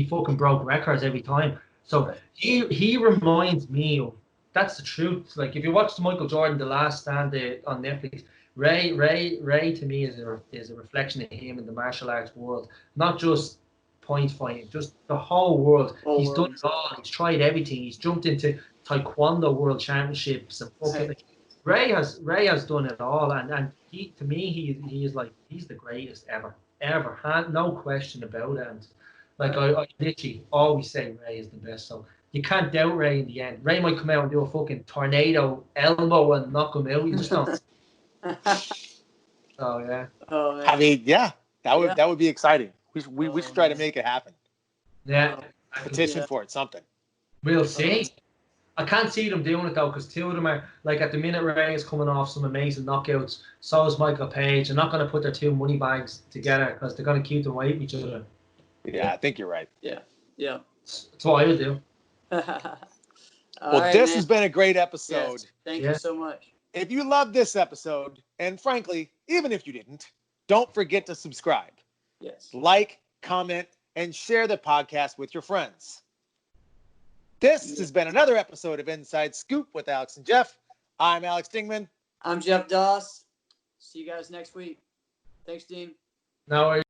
fucking broke records every time. So he reminds me of, that's the truth. Like if you watch the Michael Jordan The Last Stand on Netflix, Ray to me is a reflection of him in the martial arts world, not just point fighting, just the whole world. He's done it all. He's tried everything. He's jumped into Taekwondo World Championships and fucking. Ray has done it all, and he to me he is like, he's the greatest ever, no question about it. And like I literally always say Ray is the best. So you can't doubt Ray in the end. Ray might come out and do a fucking tornado elbow and knock him out. You just don't. Oh yeah. Oh man. I mean, that would be exciting. We should try to make it happen. Yeah. Petition for it, something. We'll see. I can't see them doing it though, because two of them are like, at the minute Ray is coming off some amazing knockouts. So is Michael Page. They're not going to put their two money bags together because they're going to keep them away from each other. Yeah, I think you're right. Yeah. That's what I would do. Well, this has been a great episode. Yes. Thank you so much. If you loved this episode, and frankly, even if you didn't, don't forget to subscribe. Yes. Like, comment, and share the podcast with your friends. This has been another episode of Inside Scoop with Alex and Jeff. I'm Alex Dingman. I'm Jeff Doss. See you guys next week. Thanks, Dean. No worries.